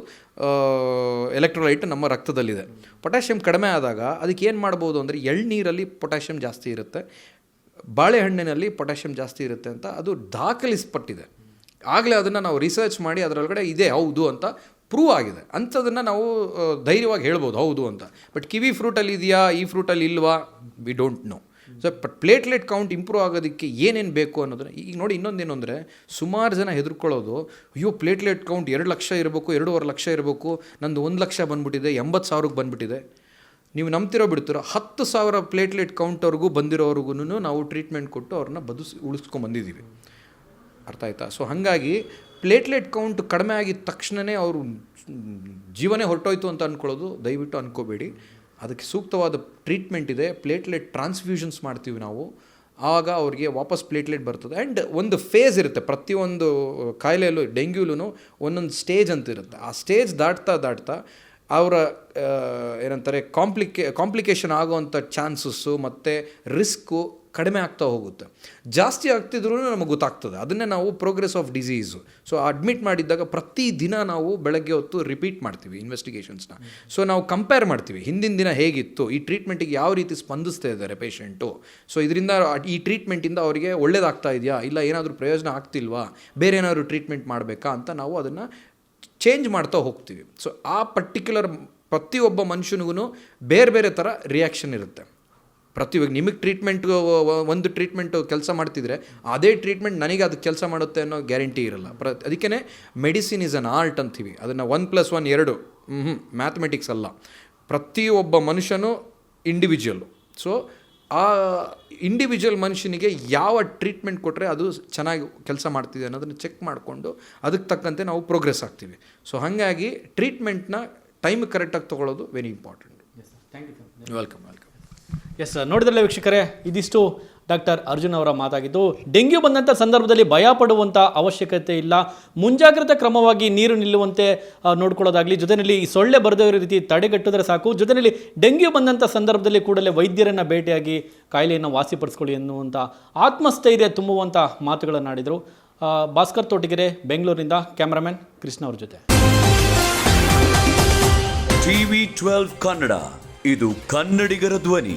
ಎಲೆಕ್ಟ್ರೋಲೈಟ್ ನಮ್ಮ ರಕ್ತದಲ್ಲಿದೆ. ಪೊಟ್ಯಾಷಿಯಮ್ ಕಡಿಮೆ ಆದಾಗ ಅದಕ್ಕೆ ಏನು ಮಾಡ್ಬೋದು ಅಂದರೆ ಎಳ್ನೀರಲ್ಲಿ ಪೊಟ್ಯಾಷಿಯಮ್ ಜಾಸ್ತಿ ಇರುತ್ತೆ, ಬಾಳೆಹಣ್ಣಿನಲ್ಲಿ ಪೊಟ್ಯಾಷಿಯಮ್ ಜಾಸ್ತಿ ಇರುತ್ತೆ ಅಂತ ಅದು ದಾಖಲಿಸಲ್ಪಟ್ಟಿದೆ. ಆಗಲೇ ಅದನ್ನು ನಾವು ರಿಸರ್ಚ್ ಮಾಡಿ ಅದರೊಳಗಡೆ ಇದೆ ಹೌದು ಅಂತ ಪ್ರೂವ್ ಆಗಿದೆ. ಅಂಥದನ್ನು ನಾವು ಧೈರ್ಯವಾಗಿ ಹೇಳ್ಬೋದು ಹೌದು ಅಂತ. ಬಟ್ ಕಿವಿ ಫ್ರೂಟಲ್ಲಿ ಇದೆಯಾ, ಈ ಫ್ರೂಟಲ್ಲಿ ಇಲ್ವಾ, we don't know. So platelet count improve ಆಗೋದಕ್ಕೆ ಏನೇನು ಬೇಕು ಅನ್ನೋದನ್ನ ಈಗ ನೋಡಿ. ಇನ್ನೊಂದೇನು ಅಂದರೆ ಸುಮಾರು ಜನ ಹೆದರ್ಕೊಳ್ಳೋದು, ಅಯ್ಯೋ ಪ್ಲೇಟ್ಲೆಟ್ ಕೌಂಟ್ 2 ಲಕ್ಷ ಇರಬೇಕು, 2.5 ಲಕ್ಷ ಇರಬೇಕು, ನಂದು 1 ಲಕ್ಷ ಬಂದುಬಿಟ್ಟಿದೆ, 80,000ಕ್ಕೆ ಬಂದುಬಿಟ್ಟಿದೆ. ನೀವು ನಂಬ್ತಿರೋ ಬಿಡ್ತಿರೋ 10,000 ಪ್ಲೇಟ್ಲೆಟ್ ಕೌಂಟ್ವರೆಗೂ ಬಂದಿರೋರ್ಗು ನಾವು ಟ್ರೀಟ್ಮೆಂಟ್ ಕೊಟ್ಟು ಅವ್ರನ್ನ ಉಳಿಸ್ಕೊಂಬಂದಿದ್ದೀವಿ. ಅರ್ಥ ಆಯ್ತಾ? ಸೊ ಹಾಗಾಗಿ ಪ್ಲೇಟ್ಲೆಟ್ ಕೌಂಟ್ ಕಡಿಮೆ ಆಗಿದ ತಕ್ಷಣವೇ ಅವರು ಜೀವನೇ ಹೊರಟೋಯ್ತು ಅಂತ ಅಂದ್ಕೊಳ್ಳೋದು ದಯವಿಟ್ಟು ಅಂದ್ಕೋಬೇಡಿ. ಅದಕ್ಕೆ ಸೂಕ್ತವಾದ ಟ್ರೀಟ್ಮೆಂಟ್ ಇದೆ. ಪ್ಲೇಟ್ಲೆಟ್ ಟ್ರಾನ್ಸ್ಫ್ಯೂಷನ್ಸ್ ಮಾಡ್ತೀವಿ ನಾವು, ಆಗ ಅವ್ರಿಗೆ ವಾಪಸ್ ಪ್ಲೇಟ್ಲೆಟ್ ಬರ್ತದೆ. ಆ್ಯಂಡ್ ಒಂದು ಫೇಸ್ ಇರುತ್ತೆ ಪ್ರತಿಯೊಂದು ಕಾಯಿಲೆಯಲ್ಲೂ, ಡೆಂಗ್ಯೂಲೂ ಒಂದೊಂದು ಸ್ಟೇಜ್ ಅಂತ ಇರುತ್ತೆ. ಆ ಸ್ಟೇಜ್ ದಾಟ್ತಾ ಅವರ ಏನಂತಾರೆ ಕಾಂಪ್ಲಿಕೇಶನ್ ಆಗೋವಂಥ ಚಾನ್ಸಸ್ಸು ಮತ್ತು ರಿಸ್ಕು ಕಡಿಮೆ ಆಗ್ತಾ ಹೋಗುತ್ತೆ. ಜಾಸ್ತಿ ಆಗ್ತಿದ್ರೂ ನಮಗೆ ಗೊತ್ತಾಗ್ತದೆ. ಅದನ್ನೇ ನಾವು progress of disease. So admit ಮಾಡಿದ್ದಾಗ ಪ್ರತಿದಿನ ನಾವು ಬೆಳಗ್ಗೆ ಹೊತ್ತು ರಿಪೀಟ್ ಮಾಡ್ತೀವಿ ಇನ್ವೆಸ್ಟಿಗೇಷನ್ಸ್ನ. ಸೊ ನಾವು ಕಂಪೇರ್ ಮಾಡ್ತೀವಿ ಹಿಂದಿನ ದಿನ ಹೇಗಿತ್ತು, ಈ ಟ್ರೀಟ್ಮೆಂಟಿಗೆ ಯಾವ ರೀತಿ ಸ್ಪಂದಿಸ್ತಾ ಇದ್ದಾರೆ ಪೇಷಂಟು, ಸೊ ಇದರಿಂದ ಈ ಟ್ರೀಟ್ಮೆಂಟಿಂದ ಅವರಿಗೆ ಒಳ್ಳೇದಾಗ್ತಾ ಇದೆಯಾ, ಇಲ್ಲ ಏನಾದರೂ ಪ್ರಯೋಜನ ಆಗ್ತಿಲ್ವಾ, ಬೇರೆ ಏನಾದರೂ ಟ್ರೀಟ್ಮೆಂಟ್ ಮಾಡಬೇಕಾ ಅಂತ ನಾವು ಅದನ್ನು ಚೇಂಜ್ ಮಾಡ್ತಾ ಹೋಗ್ತೀವಿ. ಸೊ ಆ ಪ್ರತಿಯೊಬ್ಬ ಮನುಷ್ಯನಿಗೂ ಬೇರೆ ಬೇರೆ ಥರ ರಿಯಾಕ್ಷನ್ ಇರುತ್ತೆ. ಪ್ರತಿಯೊಬ್ಬ ನಿಮಗೆ ಒಂದು ಟ್ರೀಟ್ಮೆಂಟು ಕೆಲಸ ಮಾಡ್ತಿದ್ರೆ ಅದೇ ಟ್ರೀಟ್ಮೆಂಟ್ ನನಗೆ ಅದು ಕೆಲಸ ಮಾಡುತ್ತೆ ಅನ್ನೋ ಗ್ಯಾರಂಟಿ ಇರಲ್ಲ. ಅದಕ್ಕೇ ಮೆಡಿಸಿನ್ ಈಸ್ ಅನ್ ಆರ್ಟ್ ಅಂತೀವಿ. ಅದನ್ನು 1+1 2 ಮ್ಯಾಥಮೆಟಿಕ್ಸ್ ಅಲ್ಲ. ಪ್ರತಿಯೊಬ್ಬ ಮನುಷ್ಯನೂ ಇಂಡಿವಿಜುವಲ್ಲು. ಸೊ ಆ ಇಂಡಿವಿಜುವಲ್ ಮನುಷ್ಯನಿಗೆ ಯಾವ ಟ್ರೀಟ್ಮೆಂಟ್ ಕೊಟ್ಟರೆ ಅದು ಚೆನ್ನಾಗಿ ಕೆಲಸ ಮಾಡ್ತಿದೆ ಅನ್ನೋದನ್ನು ಚೆಕ್ ಮಾಡಿಕೊಂಡು ಅದಕ್ಕೆ ತಕ್ಕಂತೆ ನಾವು ಪ್ರೋಗ್ರೆಸ್ ಆಗ್ತೀವಿ. ಸೊ ಹಾಗಾಗಿ ಟ್ರೀಟ್ಮೆಂಟ್ನ ಟೈಮ್ ಕರೆಕ್ಟಾಗಿ ತೊಗೊಳ್ಳೋದು ವೆರಿ ಇಂಪಾರ್ಟೆಂಟ್. ವೆಲ್ಕಮ್.
ಎಸ್, ನೋಡಿದ್ರಲ್ಲ ವೀಕ್ಷಕರೇ, ಇದಿಷ್ಟು ಡಾಕ್ಟರ್ ಅರ್ಜುನ್ ಅವರ ಮಾತಾಗಿದ್ದು. ಡೆಂಗ್ಯೂ ಬಂದಂಥ ಸಂದರ್ಭದಲ್ಲಿ ಭಯ ಪಡುವಂಥ ಅವಶ್ಯಕತೆ ಇಲ್ಲ. ಮುಂಜಾಗ್ರತಾ ಕ್ರಮವಾಗಿ ನೀರು ನಿಲ್ಲುವಂತೆ ನೋಡ್ಕೊಳ್ಳೋದಾಗಲಿ, ಜೊತೆಯಲ್ಲಿ ಈ ಸೊಳ್ಳೆ ಬರದೇ ಇರೋ ರೀತಿ ತಡೆಗಟ್ಟಿದ್ರೆ ಸಾಕು. ಜೊತೆಯಲ್ಲಿ ಡೆಂಗ್ಯೂ ಬಂದಂಥ ಸಂದರ್ಭದಲ್ಲಿ ಕೂಡಲೇ ವೈದ್ಯರನ್ನು ಭೇಟಿಯಾಗಿ ಕಾಯಿಲೆಯನ್ನು ವಾಸಿಪಡಿಸ್ಕೊಳ್ಳಿ ಎನ್ನುವಂಥ ಆತ್ಮಸ್ಥೈರ್ಯ ತುಂಬುವಂಥ ಮಾತುಗಳನ್ನು ಆಡಿದರು. ಭಾಸ್ಕರ್ ತೋಟಿಗೆರೆ, ಬೆಂಗಳೂರಿನಿಂದ. ಕ್ಯಾಮ್ರಾಮನ್ ಕೃಷ್ಣ ಅವ್ರ ಜೊತೆ.
TV12 ಕನ್ನಡ, ಇದು ಕನ್ನಡಿಗರ ಧ್ವನಿ.